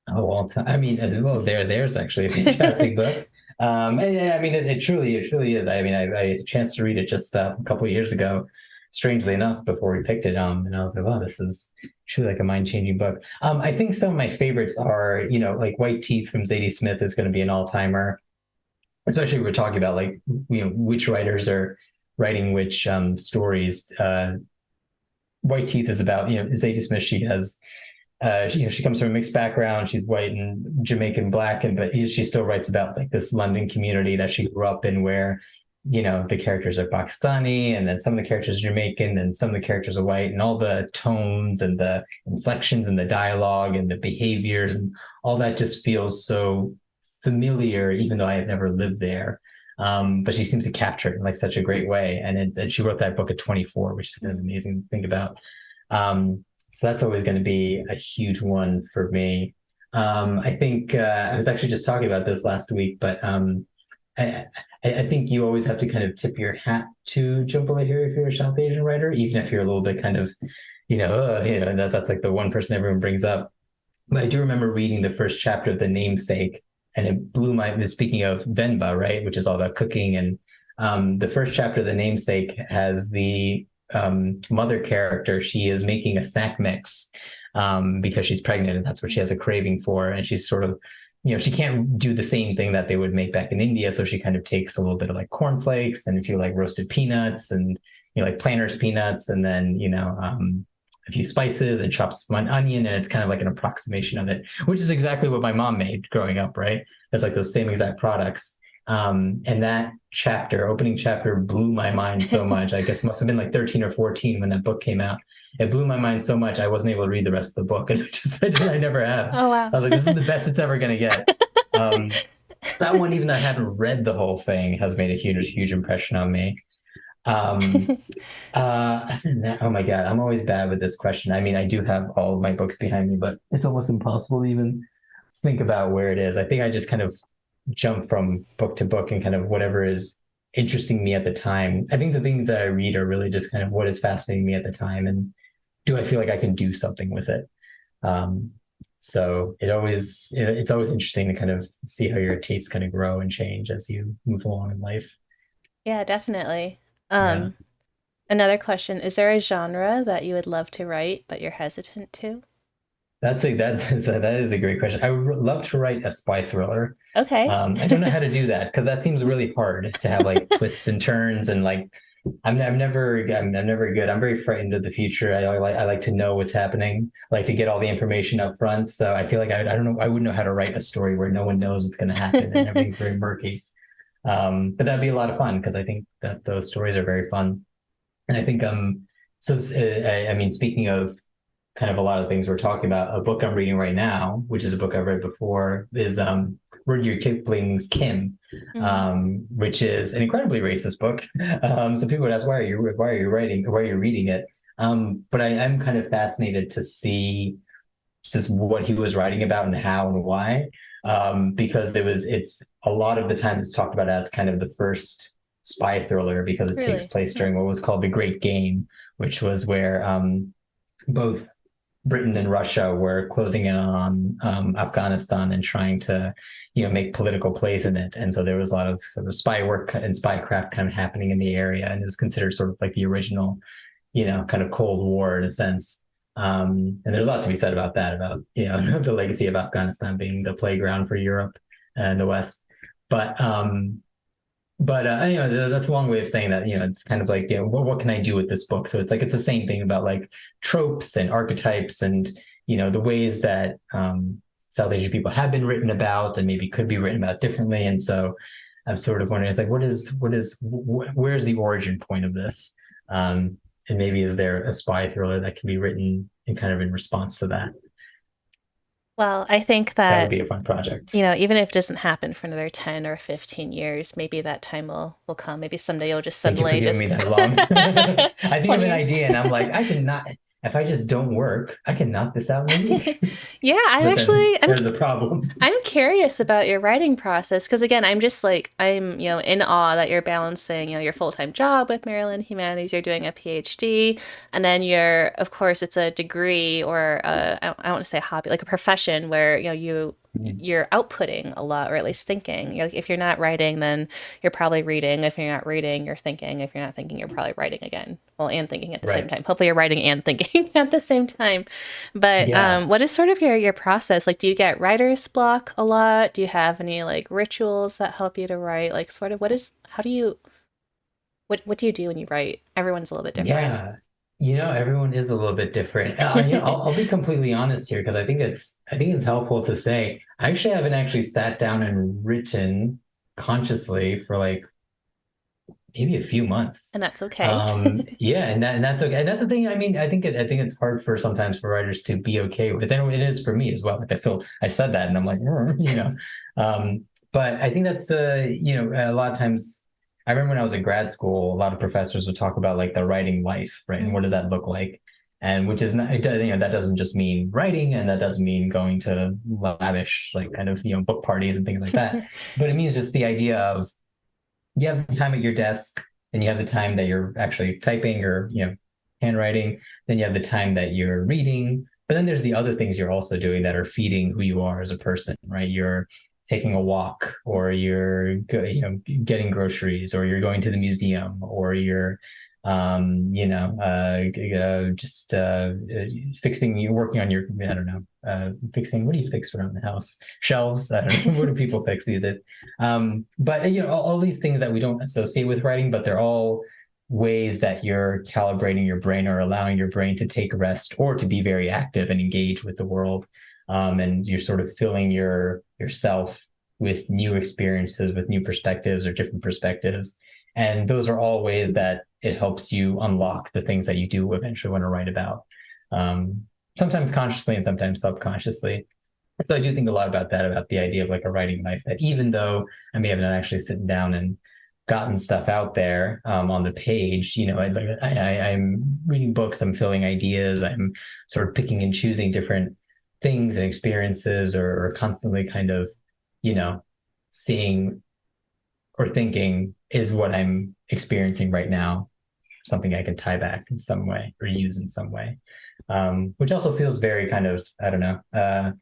Oh, all time. I mean, well, there's actually a fantastic book. And I mean, it truly is. I mean, I had a chance to read it just a couple of years ago, strangely enough, before we picked it. And I was like, wow, this is truly like a mind-changing book. I think some of my favorites are, like White Teeth from Zadie Smith is going to be an all-timer, especially if we're talking about like, which writers are writing which stories. White Teeth is about, Zadie Smith. She has she comes from a mixed background. She's white and Jamaican black, but she still writes about like this London community that she grew up in, where the characters are Pakistani, and then some of the characters are Jamaican, and some of the characters are white, and all the tones and the inflections and the dialogue and the behaviors and all that just feels so familiar, even though I have never lived there. But she seems to capture it in like such a great way, and she wrote that book at 24, which is kind of amazing to think about. So that's always going to be a huge one for me. I think I was actually just talking about this last week, but I, I think you always have to kind of tip your hat to Jhumpa Lahiri if you're a South Asian writer, even if you're a little bit kind of, that's like the one person everyone brings up. But I do remember reading the first chapter of The Namesake, and it blew my. Speaking of Venba, right, which is all about cooking, and the first chapter of The Namesake has the mother character. She is making a snack mix because she's pregnant, and that's what she has a craving for. And she's sort of, she can't do the same thing that they would make back in India, so she kind of takes a little bit of like cornflakes and a few like roasted peanuts and like Planters peanuts, and then a few spices and chops one onion, and it's kind of like an approximation of it, which is exactly what my mom made growing up, right? It's like those same exact products. And that opening chapter, blew my mind so much. I guess it must have been like 13 or 14 when that book came out. It blew my mind so much I wasn't able to read the rest of the book, and I never have. Oh, wow. I was like, this is the best it's ever going to get. So that one, even though I hadn't read the whole thing, has made a huge impression on me. Um, Other than that, oh my God, I'm always bad with this question. I mean, I do have all of my books behind me, but it's almost impossible to even think about where it is. I think I just kind of jump from book to book and kind of whatever is interesting me at the time. I think the things that I read are really just kind of what is fascinating me at the time, and do I feel like I can do something with it? Um, so it's always interesting to kind of see how your tastes kind of grow and change as you move along in life. Yeah, definitely. Yeah. Um, Another question, is there a genre that you would love to write but you're hesitant to? That is a great question. I would love to write a spy thriller. Okay. I don't know how to do that because that seems really hard to have like twists and turns and like I'm never good. I'm very frightened of the future. I like to know what's happening. I like to get all the information up front. So I feel like I don't know. I wouldn't know how to write a story where no one knows what's going to happen and everything's very murky. But that'd be a lot of fun because I think that those stories are very fun. And I think I mean, speaking of kind of a lot of things we're talking about, a book I'm reading right now, which is a book I've read before, is Rudyard Kipling's Kim, Mm, which is an incredibly racist book. So people would ask, why are you reading it? But I am kind of fascinated to see just what he was writing about and how and why. Because it's a lot of the times it's talked about as kind of the first spy thriller because it takes really? place Hmm. during what was called the Great Game, which was where both Britain and Russia were closing in on Afghanistan and trying to, make political plays in it. And so there was a lot of sort of spy work and spycraft kind of happening in the area, and it was considered sort of like the original, kind of Cold War in a sense. And there's a lot to be said about that, about, the legacy of Afghanistan being the playground for Europe and the West. But that's a long way of saying that, it's kind of like, what can I do with this book? So it's like, it's the same thing about like tropes and archetypes and, the ways that South Asian people have been written about and maybe could be written about differently. And so I'm sort of wondering, it's like, where's the origin point of this? And maybe is there a spy thriller that can be written in kind of in response to that? Well, I think That would that, be a fun project. even if it doesn't happen for another 10 or 15 years, maybe that time will come. Maybe someday you'll just Thank you for suddenly giving me just that long. I think of 20 an years. idea and I'm like, I cannot, if I just don't work, I can knock this out in a week. Yeah, But then I'm there's a problem. I'm curious about your writing process because again, I'm just like I'm, in awe that you're balancing, your full-time job with Maryland Humanities, you're doing a PhD, and then you're, of course, it's a degree or I don't want to say hobby, like a profession where, you're outputting a lot or at least thinking. Like if you're not writing, then you're probably reading. If you're not reading, you're thinking. If you're not thinking, you're probably writing again. Well, and thinking at the same Right. time. Hopefully you're writing and thinking at the same time. But Yeah. what is sort of your process? Like, do you get writer's block a lot? Do you have any like rituals that help you to write? Like, sort of, how do you, what do you do when you write? Everyone's a little bit different. Yeah. Everyone is a little bit different. I'll be completely honest here because I think it's helpful to say I actually haven't actually sat down and written consciously for like maybe a few months. And that's okay. Yeah, and that's okay. And that's the thing. I mean, I think it's hard for sometimes for writers to be okay with. And it is for me as well. Like I said that, and I'm like, um, but I think that's a lot of times. I remember when I was in grad school, a lot of professors would talk about like the writing life, right? And what does that look like? And which is not, that doesn't just mean writing, and that doesn't mean going to lavish like kind of book parties and things like that. But it means just the idea of you have the time at your desk and you have the time that you're actually typing or handwriting, then you have the time that you're reading, but then there's the other things you're also doing that are feeding who you are as a person, right? You're taking a walk, or you're getting groceries, or you're going to the museum, or you're just fixing, you working on your, I don't know, fixing, what do you fix around the house? Shelves, I don't know. What do people fix these days? But all these things that we don't associate with writing, but they're all ways that you're calibrating your brain or allowing your brain to take rest or to be very active and engage with the world. And you're sort of filling yourself with new experiences, with new perspectives or different perspectives. And those are all ways that it helps you unlock the things that you do eventually want to write about. Um, Sometimes consciously and sometimes subconsciously. So I do think a lot about that, about the idea of like a writing life, that even though I may have not actually sitting down and gotten stuff out there on the page, I'm reading books, I'm filling ideas, I'm sort of picking and choosing different things and experiences, or constantly kind of, you know, seeing or thinking, is what I'm experiencing right now something I can tie back in some way or use in some way, which also feels very kind of, I don't know,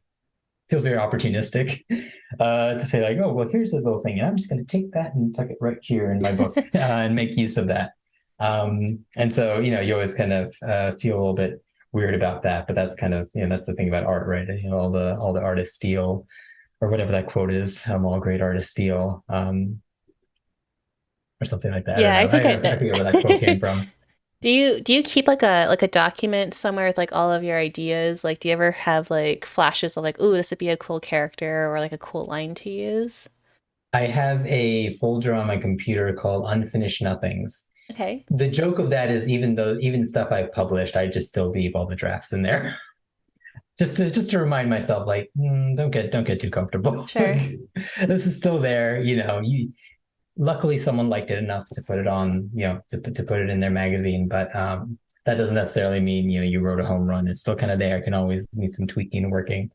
feels very opportunistic to say like, oh, well, here's this little thing, and I'm just going to take that and tuck it right here in my book and make use of that. And so, you always kind of feel a little bit weird about that, but that's kind of, that's the thing about art, right? All the artists steal, or whatever that quote is. All great artists steal, or something like that. I don't Yeah, I know. think I I forget where that quote came know. from. Do you keep like a document somewhere with like all of your ideas? Like, do you ever have like flashes of like, ooh, this would be a cool character or like a cool line to use? I have a folder on my computer called Unfinished Nothings. Okay, The joke of that is, even stuff I've published, I just still leave all the drafts in there. Just to remind myself, like, don't get too comfortable. sure. Like, this is still there. Luckily someone liked it enough to put it on, to put it in their magazine. But that doesn't necessarily mean you wrote a home run. It's still kind of there. It can always need some tweaking and working.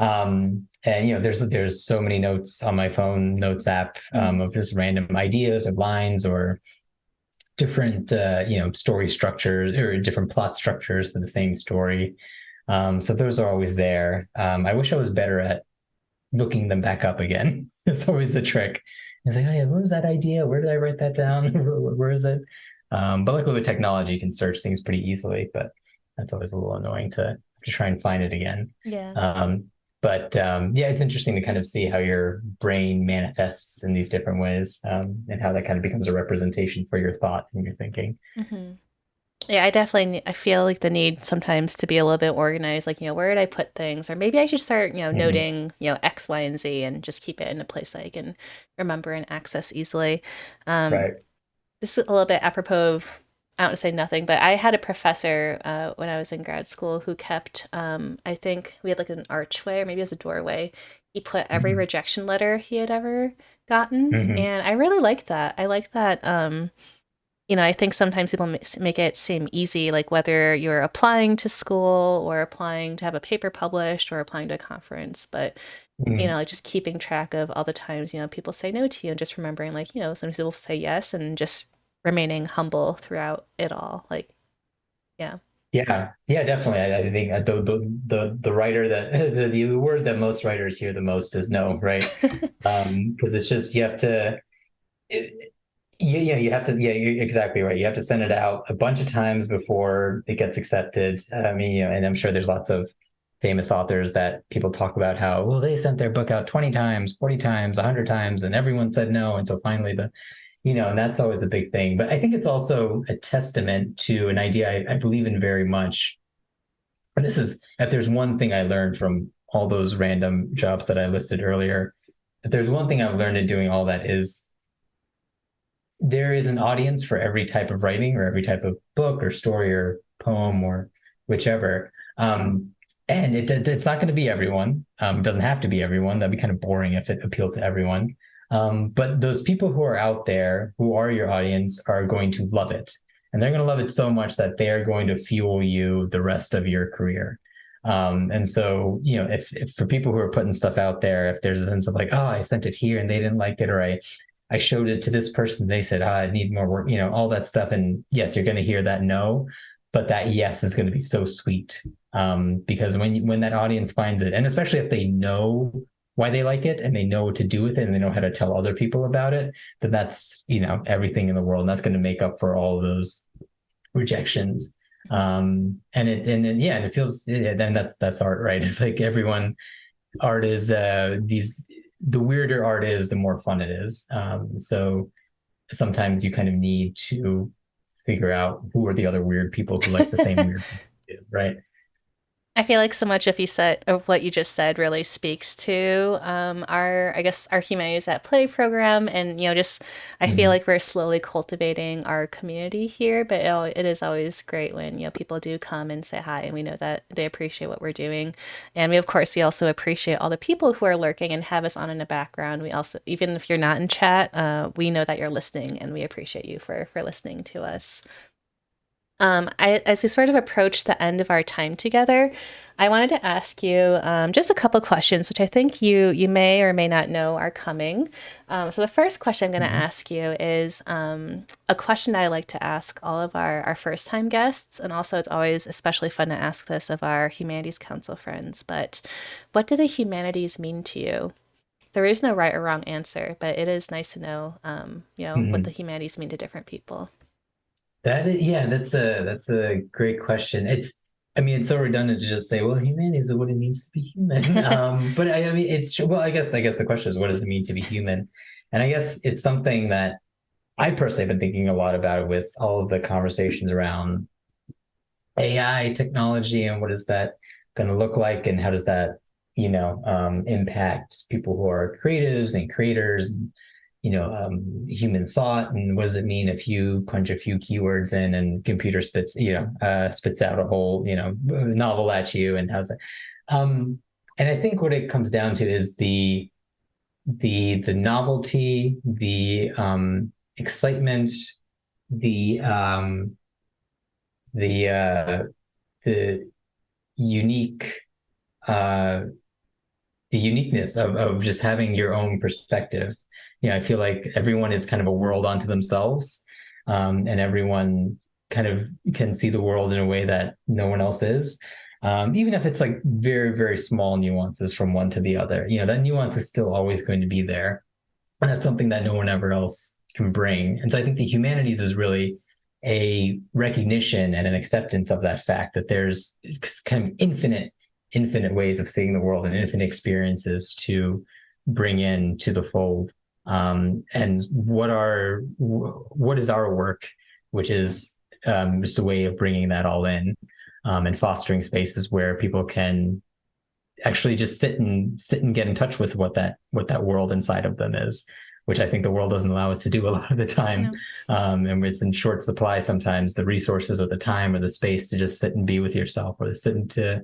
And there's so many notes on my phone notes app, Mhm. of just random ideas or lines or different story structures or different plot structures for the same story. So those are always there. I wish I was better at looking them back up again. It's always the trick. It's like, oh yeah, where was that idea? Where did I write that down? Where is it? But luckily with technology, you can search things pretty easily. But That's always a little annoying to try and find it again. Yeah. Um, but yeah, it's interesting to kind of see how your brain manifests in these different ways, and how that kind of becomes a representation for your thought and your thinking. Hmm. Yeah, I definitely I feel like the need sometimes to be a little bit organized, like, where did I put things? Or maybe I should start, Mhm. noting, X, Y, and Z and just keep it in a place that I can remember and access easily. Um, Right. this is a little bit apropos of, I don't want to say nothing, but I had a professor when I was in grad school who kept, I think we had like an archway or maybe it was a doorway. He put every Mhm. rejection letter he had ever gotten. Mhm. And I really liked that. I like that. I think sometimes people make it seem easy, like whether you're applying to school or applying to have a paper published or applying to a conference. But, Mhm. like just keeping track of all the times, people say no to you and just remembering, like, sometimes people say yes and just remaining humble throughout it all. Like, yeah. Yeah, yeah, definitely. I think the writer that the word that most writers hear the most is no, right? Because it's just you have to. It, yeah, you have to. Yeah, you're exactly right. You have to send it out a bunch of times before it gets accepted. I mean, and I'm sure there's lots of famous authors that people talk about how, well, they sent their book out 20 times, 40 times, 100 times, and everyone said no until finally and that's always a big thing. But I think it's also a testament to an idea I believe in very much. And this is, if there's one thing I learned from all those random jobs that I listed earlier, if there's one thing I've learned in doing all that is there is an audience for every type of writing or every type of book or story or poem or whichever. And it's not going to be everyone. It doesn't have to be everyone. That'd be kind of boring if it appealed to everyone. But those people who are out there, who are your audience, are going to love it. And they're going to love it so much that they are going to fuel you the rest of your career. And so, if for people who are putting stuff out there, if there's a sense of like, oh, I sent it here and they didn't like it, or I showed it to this person. They said, I need more work, all that stuff. And yes, you're going to hear that no, but that yes is going to be so sweet. Because when that audience finds it, and especially if they know why they like it and they know what to do with it and they know how to tell other people about it, then that's, everything in the world. And that's going to make up for all of those rejections. And it feels, yeah, then that's art, right? It's like art is the weirder art is, the more fun it is. So sometimes you kind of need to figure out who are the other weird people who like the same weird thing, right? I feel like so much of what you just said really speaks to I guess, our Humanities at Play program, and just I feel Mm-hmm. like we're slowly cultivating our community here. But it is always great when people do come and say hi, and we know that they appreciate what we're doing, and we also appreciate all the people who are lurking and have us on in the background. We also, even if you're not in chat, we know that you're listening, and we appreciate you for listening to us. As we sort of approach the end of our time together, I wanted to ask you just a couple questions, which I think you may or may not know are coming. So the first question I'm going to Mm-hmm. ask you is a question I like to ask all of our first time guests, and also it's always especially fun to ask this of our Humanities Council friends. But what do the humanities mean to you? There is no right or wrong answer, but it is nice to know, what the Mm-hmm. humanities mean to different people. That is, yeah, that's a great question. I mean, it's so redundant to just say, well, humanity is what it means to be human. But I mean, well, I guess the question is, what does it mean to be human? And I guess it's something that I personally have been thinking a lot about it with all of the conversations around AI technology and what is that going to look like and how does that, impact people who are creatives and creators, and, human thought, and what does it mean if you punch a few keywords in and computer spits out a whole, novel at you, and how's that? Um, and I think what it comes down to is the novelty, the excitement, the the uh, the unique uh the uniqueness of just having your own perspective. I feel like everyone is kind of a world unto themselves, and everyone kind of can see the world in a way that no one else is. Even if it's like very, very small nuances from one to the other, that nuance is still always going to be there. And that's something that no one ever else can bring. And so I think the humanities is really a recognition and an acceptance of that fact that there's kind of infinite ways of seeing the world and infinite experiences to bring in to the fold. And what is our work, which is just a way of bringing that all in, and fostering spaces where people can actually just sit and get in touch with what that world inside of them is, which I think the world doesn't allow us to do a lot of the time. No. And it's in short supply sometimes, the resources or the time or the space to just sit and be with yourself, or to sit and to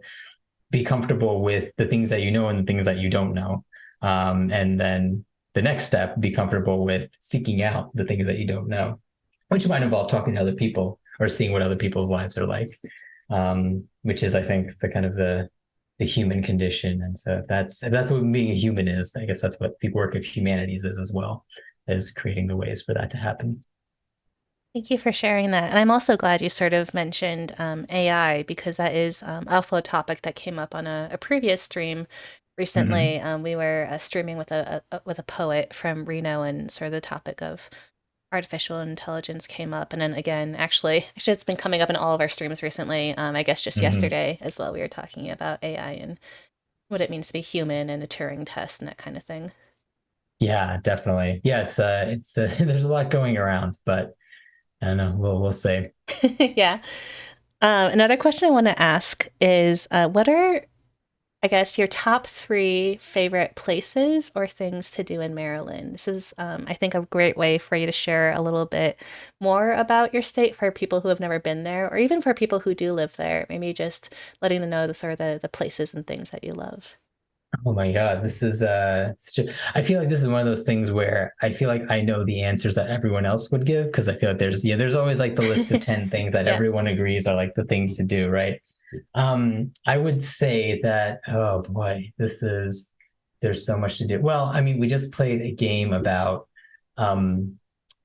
be comfortable with the things that you know and the things that you don't know. And then the next step, be comfortable with seeking out the things that you don't know, which might involve talking to other people or seeing what other people's lives are like, which is, I think, the kind of the human condition. And so if that's what being a human is, I guess that's what the work of humanities is as well, is creating the ways for that to happen. Thank you for sharing that. And I'm also glad you sort of mentioned AI because that is also a topic that came up on a previous stream recently. Mm-hmm. We were streaming with with a poet from Reno, and sort of the topic of artificial intelligence came up. And then again, actually, it's been coming up in all of our streams recently. I guess just Mm-hmm. yesterday as well, we were talking about AI and what it means to be human and a Turing test and that kind of thing. Yeah, definitely. Yeah, it's there's a lot going around, but I don't know. We'll see. Yeah. Another question I want to ask is what are, I guess, your top three favorite places or things to do in Maryland? This is, I think, a great way for you to share a little bit more about your state for people who have never been there, or even for people who do live there. Maybe just letting them know the sort of the places and things that you love. Oh my God, this is I feel like this is one of those things where I feel like I know the answers that everyone else would give, because I feel like there's always like the list of 10 things that Yeah. everyone agrees are like the things to do, right? I would say that, oh boy, there's so much to do. Well, I mean, we just played a game um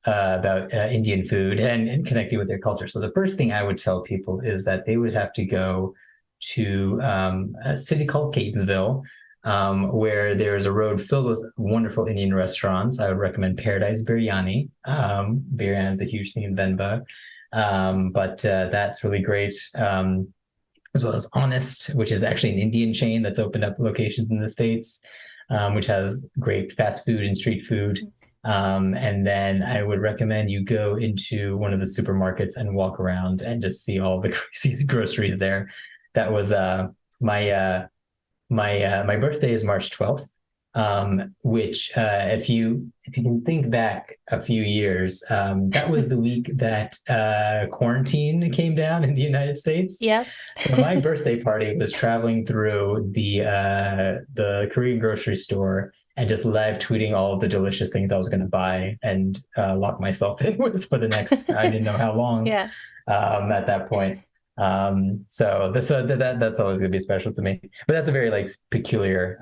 about Indian food and connecting with their culture. So the first thing I would tell people is that they would have to go to a city called Catonsville, where there's a road filled with wonderful Indian restaurants. I would recommend Paradise Biryani. Biryani is a huge thing in Venba, but that's really great. As well as Honest, which is actually an Indian chain that's opened up locations in the States, which has great fast food and street food. And then I would recommend you go into one of the supermarkets and walk around and just see all the crazy groceries there. That was my my birthday is March 12th, which if you can think back a few years, that was the week that quarantine came down in the United States. Yep. So my birthday party was traveling through the Korean grocery store and just live tweeting all of the delicious things I was going to buy and lock myself in with for the next, I didn't know how long, Yeah. at that point. So that's always going to be special to me. But that's a very like peculiar,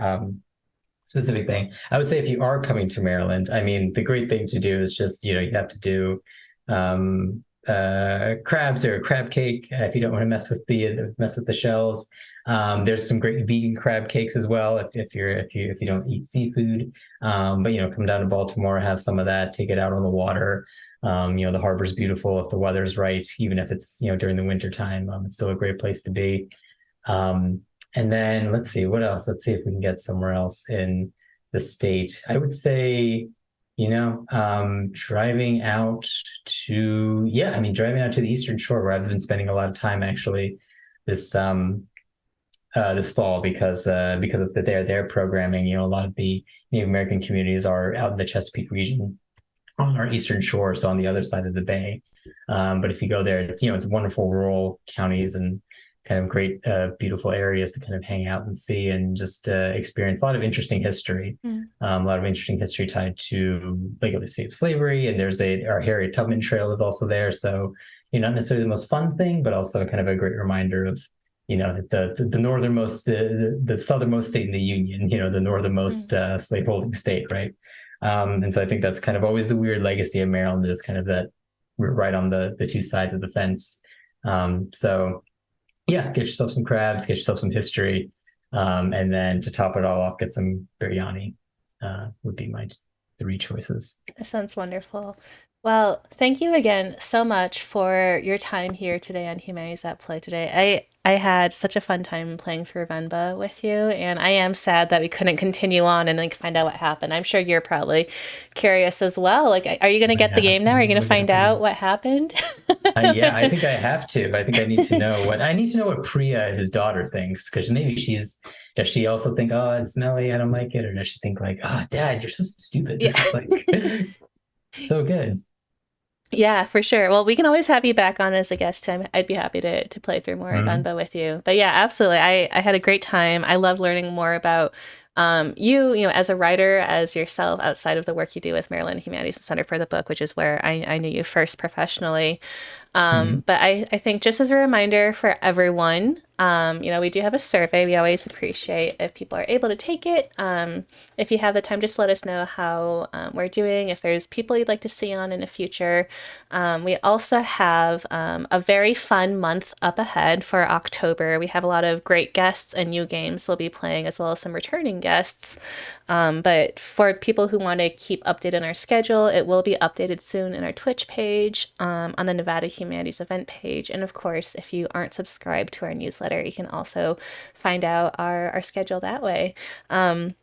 specific thing. I would say if you are coming to Maryland, I mean, the great thing to do is just, you have to do crabs or a crab cake if you don't want to mess with the shells. There's some great vegan crab cakes as well if you don't eat seafood. But come down to Baltimore, have some of that, take it out on the water. The harbor's beautiful if the weather's right, even if it's during the winter time. It's still a great place to be. And then let's see what else. Let's see if we can get somewhere else in the state. I would say, driving out driving out to the Eastern Shore, where I've been spending a lot of time actually this fall, because of their programming. A lot of the Native American communities are out in the Chesapeake region on our eastern shore, so on the other side of the bay. But if you go there, it's wonderful rural counties and kind of great, beautiful areas to kind of hang out and see and just experience a lot of interesting history. Mm. A lot of interesting history tied to like the state of slavery, and there's our Harriet Tubman Trail is also there. So not necessarily the most fun thing, but also kind of a great reminder of the northernmost, the southernmost state in the Union, the northernmost Mm. slaveholding state, right? And so I think that's kind of always the weird legacy of Maryland, is kind of that we're right on the two sides of the fence. So yeah, get yourself some crabs, get yourself some history, and then to top it all off, get some biryani. Would be my three choices. That sounds wonderful. Well, thank you again so much for your time here today on Humanities at Play today. I had such a fun time playing through Venba with you, and I am sad that we couldn't continue on and like find out what happened. I'm sure you're probably curious as well. Like, are you going to get the Yeah, game now? Are you I'm going to looking find out forward. what happened? Yeah, I think I have to. I think I need to know what Priya, his daughter, thinks because maybe does she also think, oh, it's smelly, I don't like it, or does she think like, oh, Dad, you're so stupid. Yeah. This is like so good. Yeah, for sure. Well, we can always have you back on as a guest too. I'd be happy to play through more of Mhm. Venba with you. But yeah, absolutely. I had a great time. I love learning more about you know, as a writer, as yourself, outside of the work you do with Maryland Humanities and Center for the Book, which is where I knew you first professionally. Mhm. But I think just as a reminder for everyone, you know, we do have a survey. We always appreciate if people are able to take it. If you have the time, just let us know how we're doing. If there's people you'd like to see on in the future. We also have a very fun month up ahead for October. We have a lot of great guests and new games we'll be playing, as well as some returning guests. But for people who want to keep updated on our schedule, it will be updated soon in our Twitch page, on the Nevada Humanities event page. And of course, if you aren't subscribed to our newsletter, you can also find out our schedule that way. Um,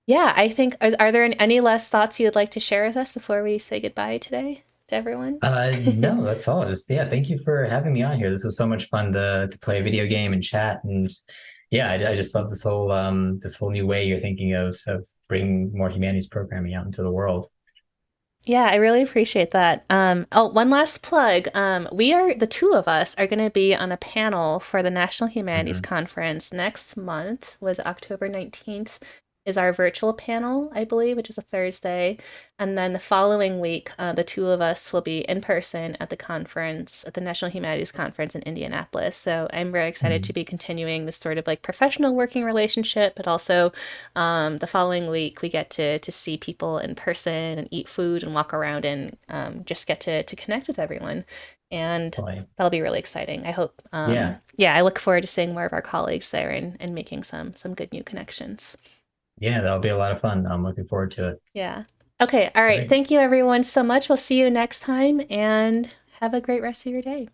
yeah, I think, are there any last thoughts you would like to share with us before we say goodbye today to everyone? No, that's all. Just yeah, thank you for having me on here. This was so much fun to play a video game and chat, and yeah, I just love this whole new way you're thinking of bringing more humanities programming out into the world. Yeah, I really appreciate that. Oh, one last plug. The two of us are going to be on a panel for the National Humanities Mhm. Conference next month, was October 19th, is our virtual panel, I believe, which is a Thursday. And then the following week, the two of us will be in person at the conference, at the National Humanities Conference in Indianapolis. So I'm very excited to Mhm. be continuing this sort of like professional working relationship, but also the following week, we get to see people in person and eat food and walk around and just get to connect with everyone. And Boy, that'll be really exciting. I hope, yeah, yeah, I look forward to seeing more of our colleagues there and making some good new connections. yeah, that'll be a lot of fun. I'm looking forward to it. Yeah. Okay. All All right. right. Thank you, everyone, so much. We'll see you next time and have a great rest of your day.